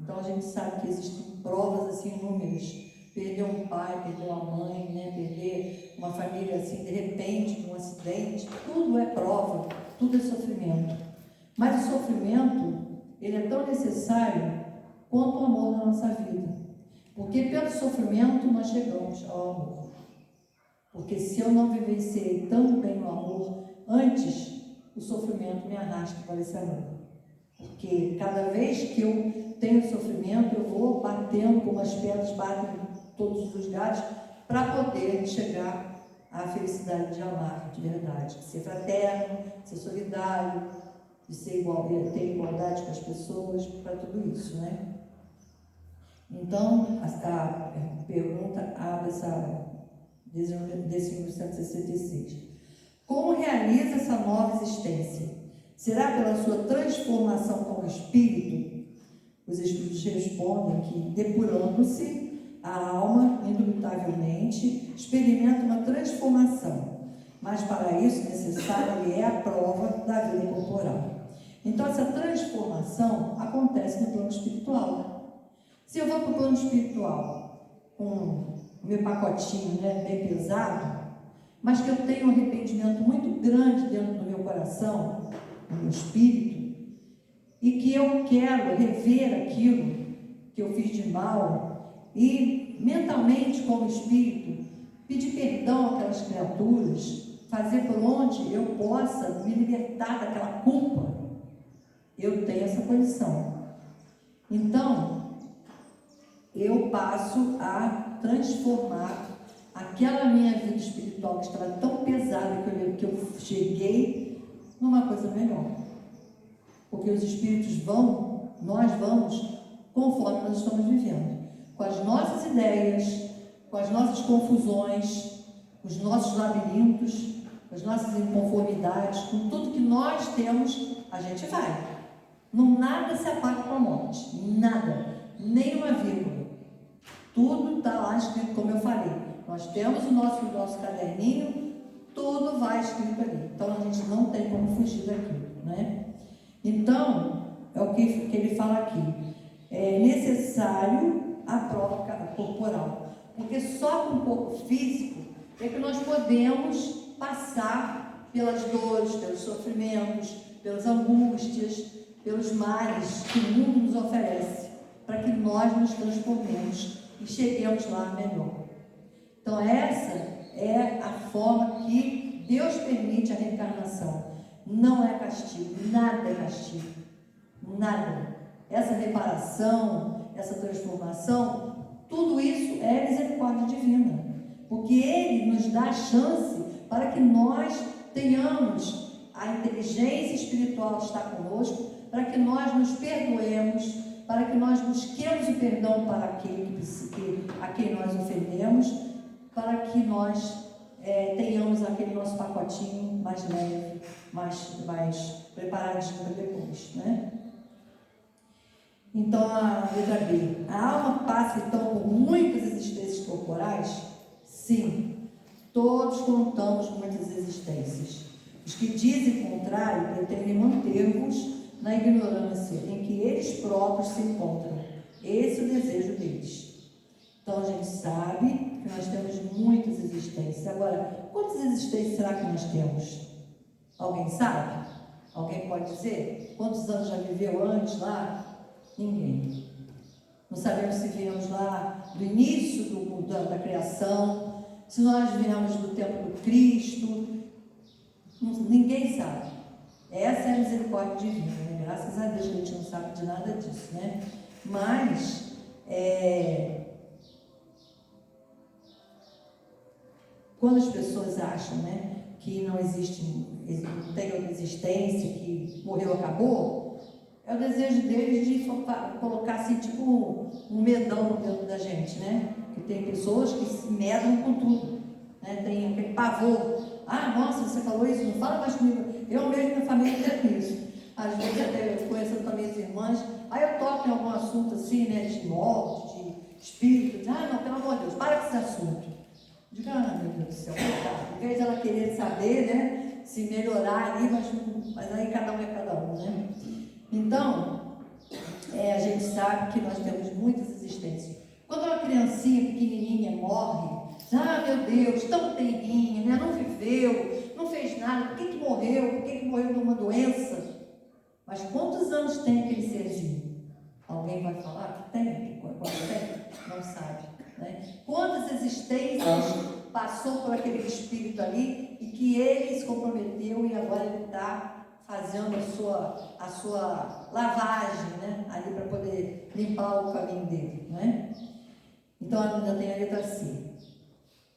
Então, a gente sabe que existem provas assim inúmeras. Perder um pai, perder uma mãe, né? Perder uma família assim, de repente, de um acidente, tudo é prova, tudo é sofrimento. Mas o sofrimento, ele é tão necessário quanto o amor na nossa vida. Porque pelo sofrimento nós chegamos ao amor. Porque se eu não vivenciei tão bem o amor antes, o sofrimento me arrasta para esse amor. Porque cada vez que eu tenho sofrimento, eu vou batendo como as pedras batem em todos os lugares para poder chegar à felicidade de amar de verdade, de ser fraterno, de ser solidário, de ser igual, ter igualdade com as pessoas, para tudo isso, né? Então, a pergunta abre desse 1966. Como realiza essa nova existência? Será pela sua transformação como espírito? Os espíritos respondem que, depurando-se, a alma, indubitavelmente, experimenta uma transformação, mas para isso necessária é a prova da vida corporal. Então, essa transformação acontece no plano espiritual. Se eu vou para o plano espiritual com o meu pacotinho, né, bem pesado, mas que eu tenho um arrependimento muito grande dentro do meu coração, no meu espírito, e que eu quero rever aquilo que eu fiz de mal e mentalmente, como espírito, pedir perdão àquelas criaturas, fazer por onde eu possa me libertar daquela culpa, eu tenho essa condição. Então, eu passo a transformar aquela minha vida espiritual que estava tão pesada que eu cheguei numa coisa melhor. Porque os espíritos nós vamos conforme nós estamos vivendo, com as nossas ideias, com as nossas confusões, com os nossos labirintos, com as nossas inconformidades, com tudo que nós temos, a gente vai. Não nada se apaga com a morte, nada, nem uma vírgula. Tudo está lá escrito, como eu falei. Nós temos o nosso caderninho, tudo vai escrito ali. Então a gente não tem como fugir daquilo, né? Então, é o que ele fala aqui. É necessário a prova corporal, porque só com o corpo físico é que nós podemos passar pelas dores, pelos sofrimentos, pelas angústias, pelos males que o mundo nos oferece, para que nós nos transformemos e cheguemos lá melhor. Então essa é a forma que Deus permite a reencarnação. Não é castigo, nada é castigo, nada. Essa reparação, essa transformação, tudo isso é misericórdia divina, porque Ele nos dá a chance para que nós tenhamos a inteligência espiritual que está conosco, para que nós nos perdoemos, para que nós busquemos o perdão para aquele a quem nós ofendemos, para que nós tenhamos aquele nosso pacotinho mais leve, mais preparadinho para depois, né? Então, a letra B. A alma passa, então, por muitas existências corporais? Sim. Todos contamos muitas existências. Os que dizem contrário pretendem manter-vos na ignorância em que eles próprios se encontram. Esse é o desejo deles. Então, a gente sabe que nós temos muitas existências. Agora, quantas existências será que nós temos? Alguém sabe? Alguém pode dizer? Quantos anos já viveu antes lá? Ninguém. Não sabemos se viemos lá do início da criação, se nós viemos do tempo do Cristo. Ninguém sabe. Essa é a misericórdia divina, né? Graças a Deus a gente não sabe de nada disso, né? Mas, quando as pessoas acham, né, que não tem outra existência, que morreu, acabou, é o desejo deles de colocar assim, tipo, um medão dentro da gente, né? Que tem pessoas que se medam com tudo, né? Tem aquele pavor. Ah, nossa, você falou isso, não fala mais comigo. Eu mesmo, minha família tem isso. Às vezes, até conhecendo também as irmãs, aí eu toco em algum assunto assim, né, de morte, de espírito. Ah, não, pelo amor de Deus, para com esse assunto. Digo, ah, meu Deus do céu, em vez dela querer saber, né, se melhorar ali, mas aí cada um é cada um, né? Então, a gente sabe que nós temos muitas existências. Quando uma criancinha pequenininha morre, ah, meu Deus, tão terrinha, né? Não viveu, não fez nada, por que morreu? Por que morreu de uma doença? Mas quantos anos tem aquele serzinho? Alguém vai falar que tem? Quanto tem? Não sabe, né? Quantas existências passou por aquele espírito ali e que ele se comprometeu e agora ele está fazendo a sua lavagem, né, ali para poder limpar o caminho dele, né? Então ainda tem a letra C.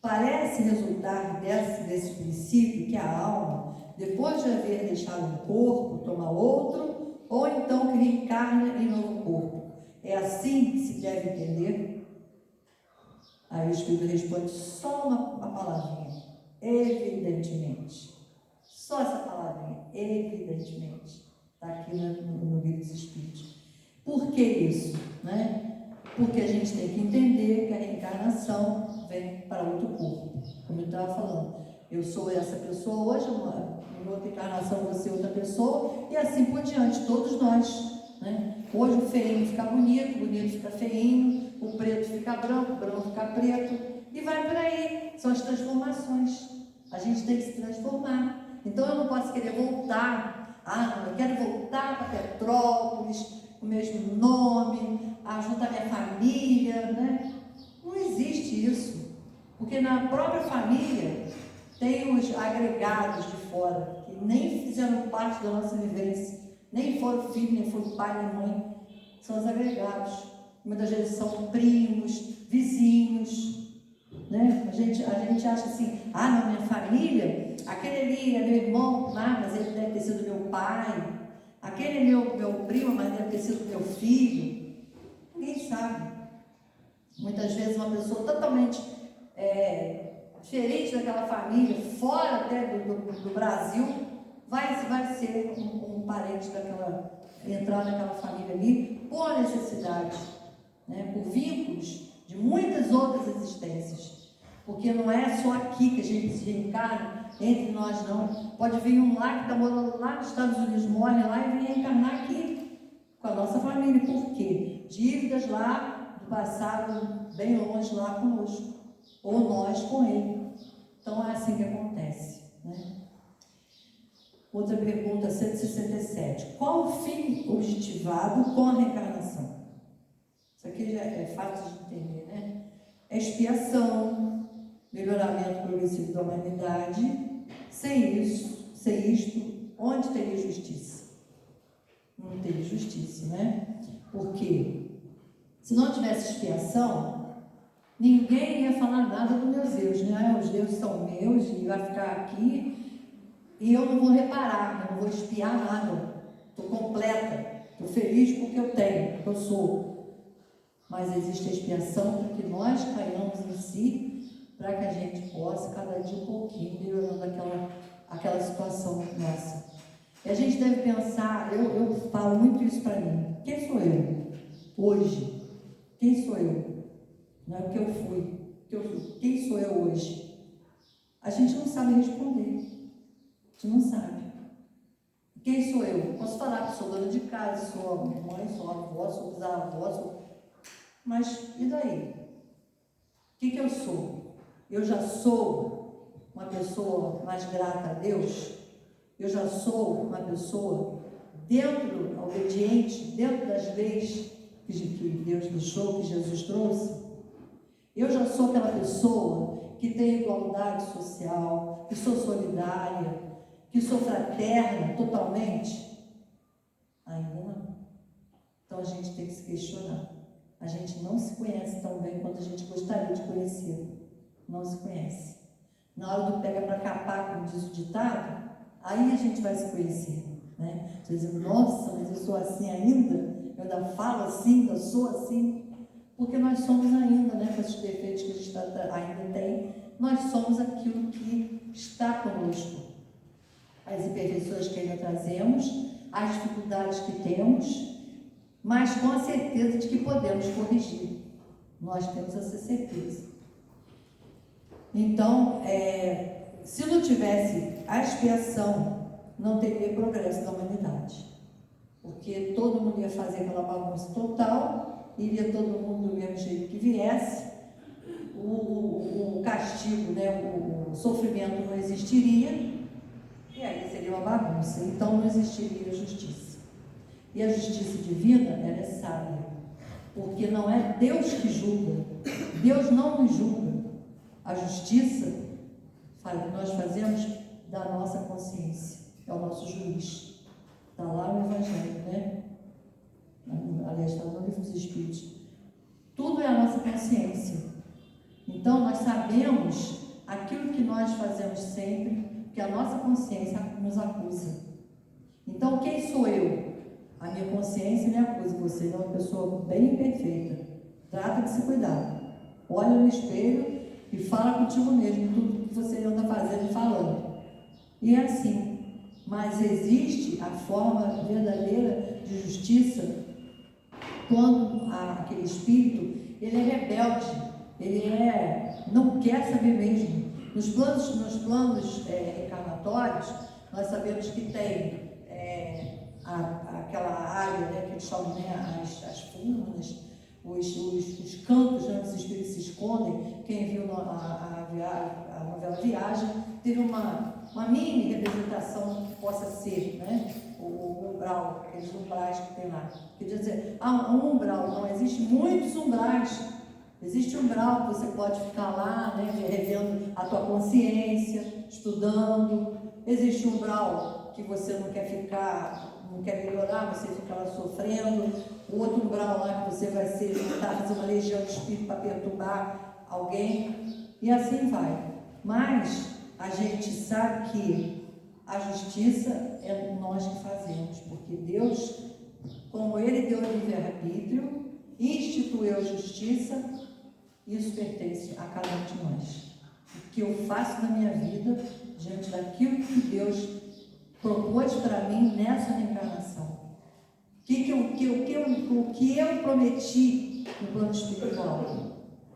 Parece resultar desse princípio que a alma depois de haver deixado um corpo, toma outro, ou então que reencarna em novo corpo. É assim que se deve entender? Aí o Espírito responde só uma palavrinha, evidentemente. Só essa palavrinha, evidentemente. Está aqui no Livro dos Espíritos. Por que isso? Né? Porque a gente tem que entender que a reencarnação vem para outro corpo. Como eu estava falando, eu sou essa pessoa hoje, em outra encarnação você é outra pessoa, e assim por diante, todos nós. Né? Hoje o feinho fica bonito, bonito fica feinho, o preto fica branco, branco fica preto, e vai por aí. São as transformações. A gente tem que se transformar. Então eu não posso querer voltar. Não, eu quero voltar para Petrópolis, com o mesmo nome, juntar minha família, né? Não existe isso. Porque na própria família tem os agregados de fora, que nem fizeram parte da nossa vivência, nem foram filho, nem foram pai, nem mãe. São os agregados. Muitas vezes são primos, vizinhos. Né? A gente acha assim, na minha família, aquele ali é meu irmão, mas ele deve ter sido meu pai, aquele é meu primo, mas deve ter sido meu filho. Ninguém sabe. Muitas vezes uma pessoa totalmente diferente daquela família, fora até do Brasil, vai ser um parente entrar naquela família ali por necessidade, né? Por vínculos de muitas outras existências. Porque não é só aqui que a gente se reencarna, entre nós não. Pode vir um lá que está morando lá nos Estados Unidos, morre lá e vem reencarnar aqui com a nossa família. Por quê? Dívidas lá do passado, bem longe lá conosco. Ou nós com ele. Então é assim que acontece. Né? Outra pergunta, 167. Qual o fim objetivado com a reencarnação? Isso aqui já é fácil de entender, né? É expiação, melhoramento progressivo da humanidade. Sem isto, onde teria justiça? Não teria justiça, né? Porque se não tivesse expiação, ninguém ia falar nada dos meus erros, né? Os erros são meus e vai ficar aqui e eu não vou reparar, não vou expiar nada. Estou completa, estou feliz porque eu tenho, porque eu sou. Mas existe a expiação para que nós caiamos em si, para que a gente possa, cada dia um pouquinho, melhorando aquela situação nossa. E a gente deve pensar, eu falo muito isso para mim, quem sou eu hoje? Quem sou eu? Não é o que eu fui, quem sou eu hoje? A gente não sabe responder, a gente não sabe. Quem sou eu? Posso falar que sou dona de casa, sou mãe, sou avó, sou bisavó, mas e daí? O que eu sou? Eu já sou uma pessoa mais grata a Deus? Eu já sou uma pessoa obediente, dentro das leis que Deus deixou, que Jesus trouxe? Eu já sou aquela pessoa que tem igualdade social, que sou solidária, que sou fraterna totalmente? Ainda não. Então a gente tem que se questionar. A gente não se conhece tão bem quanto a gente gostaria de conhecer. Não se conhece. Na hora do pega para capar, como diz o ditado, aí a gente vai se conhecer. Né? Você diz, nossa, mas eu sou assim ainda? Eu ainda falo assim, ainda sou assim? Porque nós somos ainda, né, com esses defeitos que a gente ainda tem, nós somos aquilo que está conosco. As imperfeições que ainda trazemos, as dificuldades que temos, mas com a certeza de que podemos corrigir. Nós temos essa certeza. Então, se não tivesse a expiação, não teria progresso da humanidade. Porque todo mundo ia fazer aquela bagunça total, iria todo mundo do mesmo jeito que viesse, o castigo, né, o sofrimento não existiria, e aí seria uma bagunça. Então não existiria justiça. E a justiça divina, ela é sábia, porque não é Deus que julga, Deus não nos julga. A justiça nós fazemos da nossa consciência, é o nosso juiz. Está lá no Evangelho, né? Aliás, está no Livro dos Espíritos. Tudo é a nossa consciência. Então nós sabemos aquilo que nós fazemos sempre, porque a nossa consciência nos acusa. Então, quem sou eu? A minha consciência me acusa. Você é uma pessoa bem imperfeita. Trata de se cuidar. Olha no espelho e fala contigo mesmo tudo que você anda fazendo e falando. E é assim. Mas existe a forma verdadeira de justiça quando aquele espírito, ele é rebelde, não quer saber mesmo. Nos planos encarnatórios, nós sabemos que tem aquela área, né, que eles chamam, né, as furnas, os campos onde os espíritos se escondem. Quem viu a novela Viagem, teve uma mini representação que possa ser, né, o umbral, aqueles umbrais que tem lá. Quer dizer, há um umbral, não existe muitos umbrais. Existe um umbral que você pode ficar lá, né, revendo a tua consciência, estudando. Existe um umbral que você não quer ficar, não quer melhorar, você fica lá sofrendo. O outro umbral lá que você vai fazer uma legião de espírito para perturbar alguém. E assim vai. Mas a gente sabe que a justiça é nós que fazemos, porque Deus, como Ele deu o livre-arbítrio, instituiu a justiça, isso pertence a cada um de nós. O que eu faço na minha vida, diante daquilo que Deus propôs para mim nessa reencarnação. O que eu prometi no plano espiritual?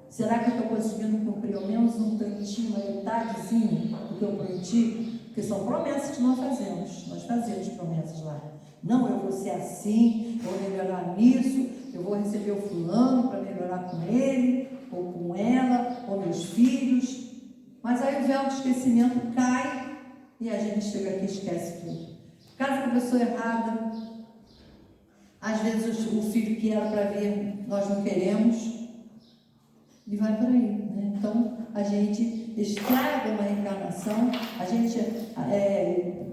Será que eu estou conseguindo cumprir ao menos um tantinho, uma metadezinha do que eu prometi? Porque são promessas que nós fazemos promessas lá. Não, eu vou ser assim, vou melhorar nisso, eu vou receber o fulano para melhorar com ele, ou com ela, ou meus filhos. Mas aí o véu do esquecimento cai e a gente chega aqui e esquece tudo. Casa com a pessoa errada, às vezes o filho que era para vir, nós não queremos, e vai por aí, né? Então, a gente estraga uma reencarnação, a gente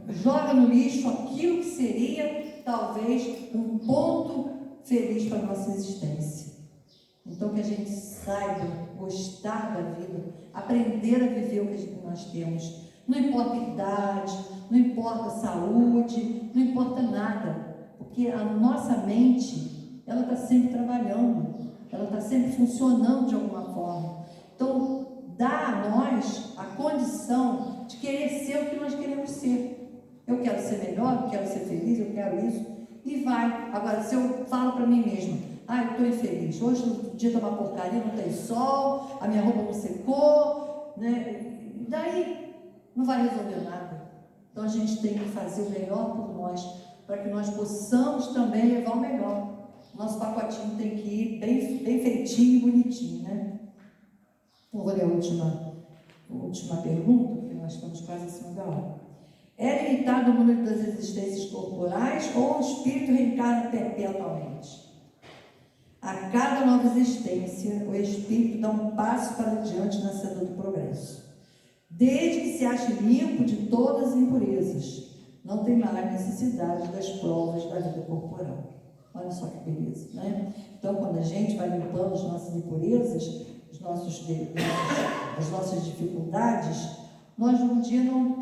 joga no lixo aquilo que seria, talvez, um ponto feliz para a nossa existência. Então, que a gente saiba gostar da vida, aprender a viver o que nós temos. Não importa a idade, não importa a saúde, não importa nada, porque a nossa mente, ela está sempre trabalhando, ela está sempre funcionando de alguma forma. Então, dá a nós a condição de querer ser o que nós queremos ser. Eu quero ser melhor, eu quero ser feliz, eu quero isso, e vai. Agora, se eu falo para mim mesma, eu estou infeliz, hoje o dia está uma porcaria, não tem sol, a minha roupa não secou, né? Daí não vai resolver nada. Então a gente tem que fazer o melhor por nós, para que nós possamos também levar o melhor. Nosso pacotinho tem que ir bem feitinho e bonitinho, né? Então, vou ler a última pergunta, porque nós estamos quase acima da hora. É limitado o número das existências corporais ou o espírito reencarna perpetuamente? A cada nova existência, o espírito dá um passo para diante na senda do progresso. Desde que se ache limpo de todas as impurezas, não tem mais necessidade das provas da vida corporal. Olha só que beleza, né? Então, quando a gente vai limpando as nossas impurezas, as nossas dificuldades, nós um dia não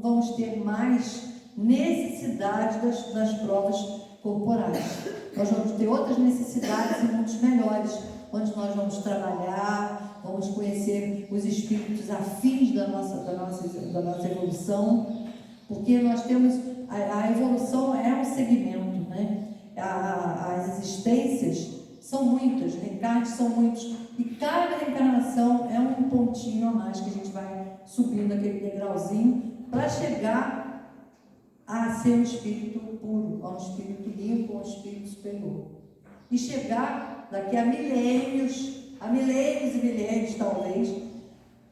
vamos ter mais necessidade das provas corporais. Nós vamos ter outras necessidades e muitos melhores, onde nós vamos trabalhar, vamos conhecer os espíritos afins da nossa evolução, porque nós temos, a evolução é um segmento, né? As existências são muitas, reencarnes são muitos, e cada reencarnação é um pontinho a mais que a gente vai subindo aquele degrauzinho para chegar a ser um espírito puro, a um espírito limpo, a um espírito superior. E chegar daqui a milênios e milênios talvez,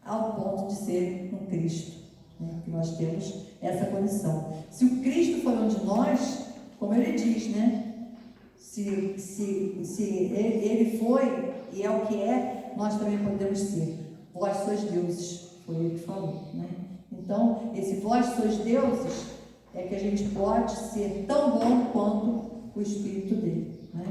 ao ponto de ser um Cristo, né? Que nós temos essa condição. Se o Cristo for um de nós, como ele diz, né? Se ele foi e é o que é, nós também podemos ser. Vós sois deuses, foi ele que falou, né? Então, esse vós sois deuses é que a gente pode ser tão bom quanto o Espírito dele, né?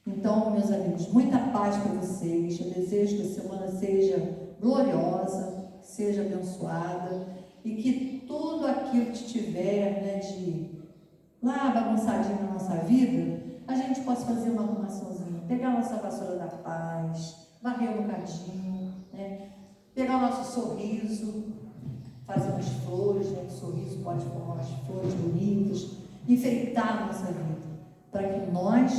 Então, meus amigos, muita paz para vocês. Eu desejo que a semana seja gloriosa, seja abençoada. e que tudo aquilo que tiver, né, de lá bagunçadinho na nossa vida, a gente possa fazer uma arrumaçãozinha, pegar a nossa vassoura da paz, varrer um bocadinho, né, pegar o nosso sorriso, fazer umas flores, né, o sorriso pode formar umas flores bonitas, enfeitar a nossa vida, para que nós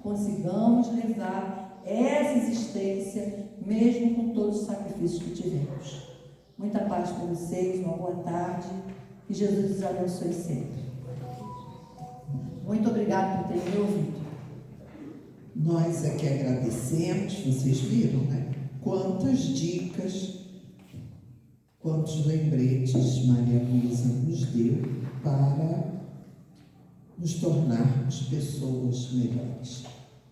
consigamos levar essa existência, mesmo com todos os sacrifícios que tivemos. Muita paz para vocês, uma boa tarde, que Jesus os abençoe sempre. Muito obrigada por terem me ouvido. Nós é que agradecemos, vocês viram, né? Quantas dicas, quantos lembretes Maria Luísa nos deu para nos tornarmos pessoas melhores.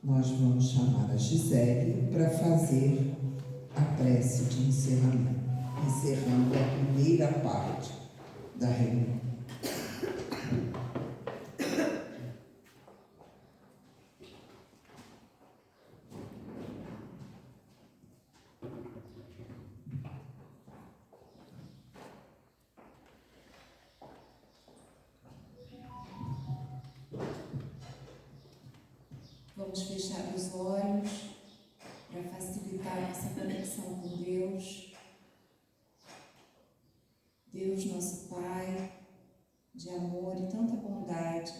Nós vamos chamar a Gisele para fazer a prece de encerramento, encerrando a primeira parte da reunião. Vamos fechar os olhos para facilitar nossa conexão com Deus. Deus, nosso Pai, de amor e tanta bondade,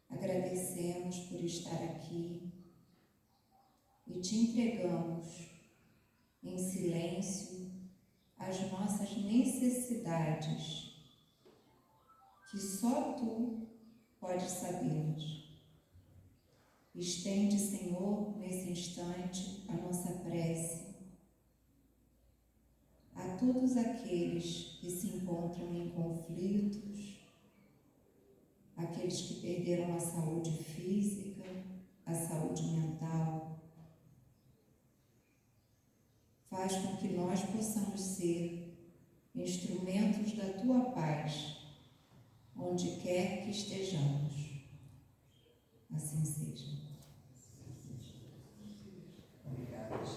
agradecemos por estar aqui e te entregamos em silêncio as nossas necessidades, que só Tu podes sabê-las. Estende, Senhor, nesse instante a nossa prece a todos aqueles que se encontram em conflitos, aqueles que perderam a saúde física, a saúde mental. Faz com que nós possamos ser instrumentos da Tua paz, onde quer que estejamos. Assim seja.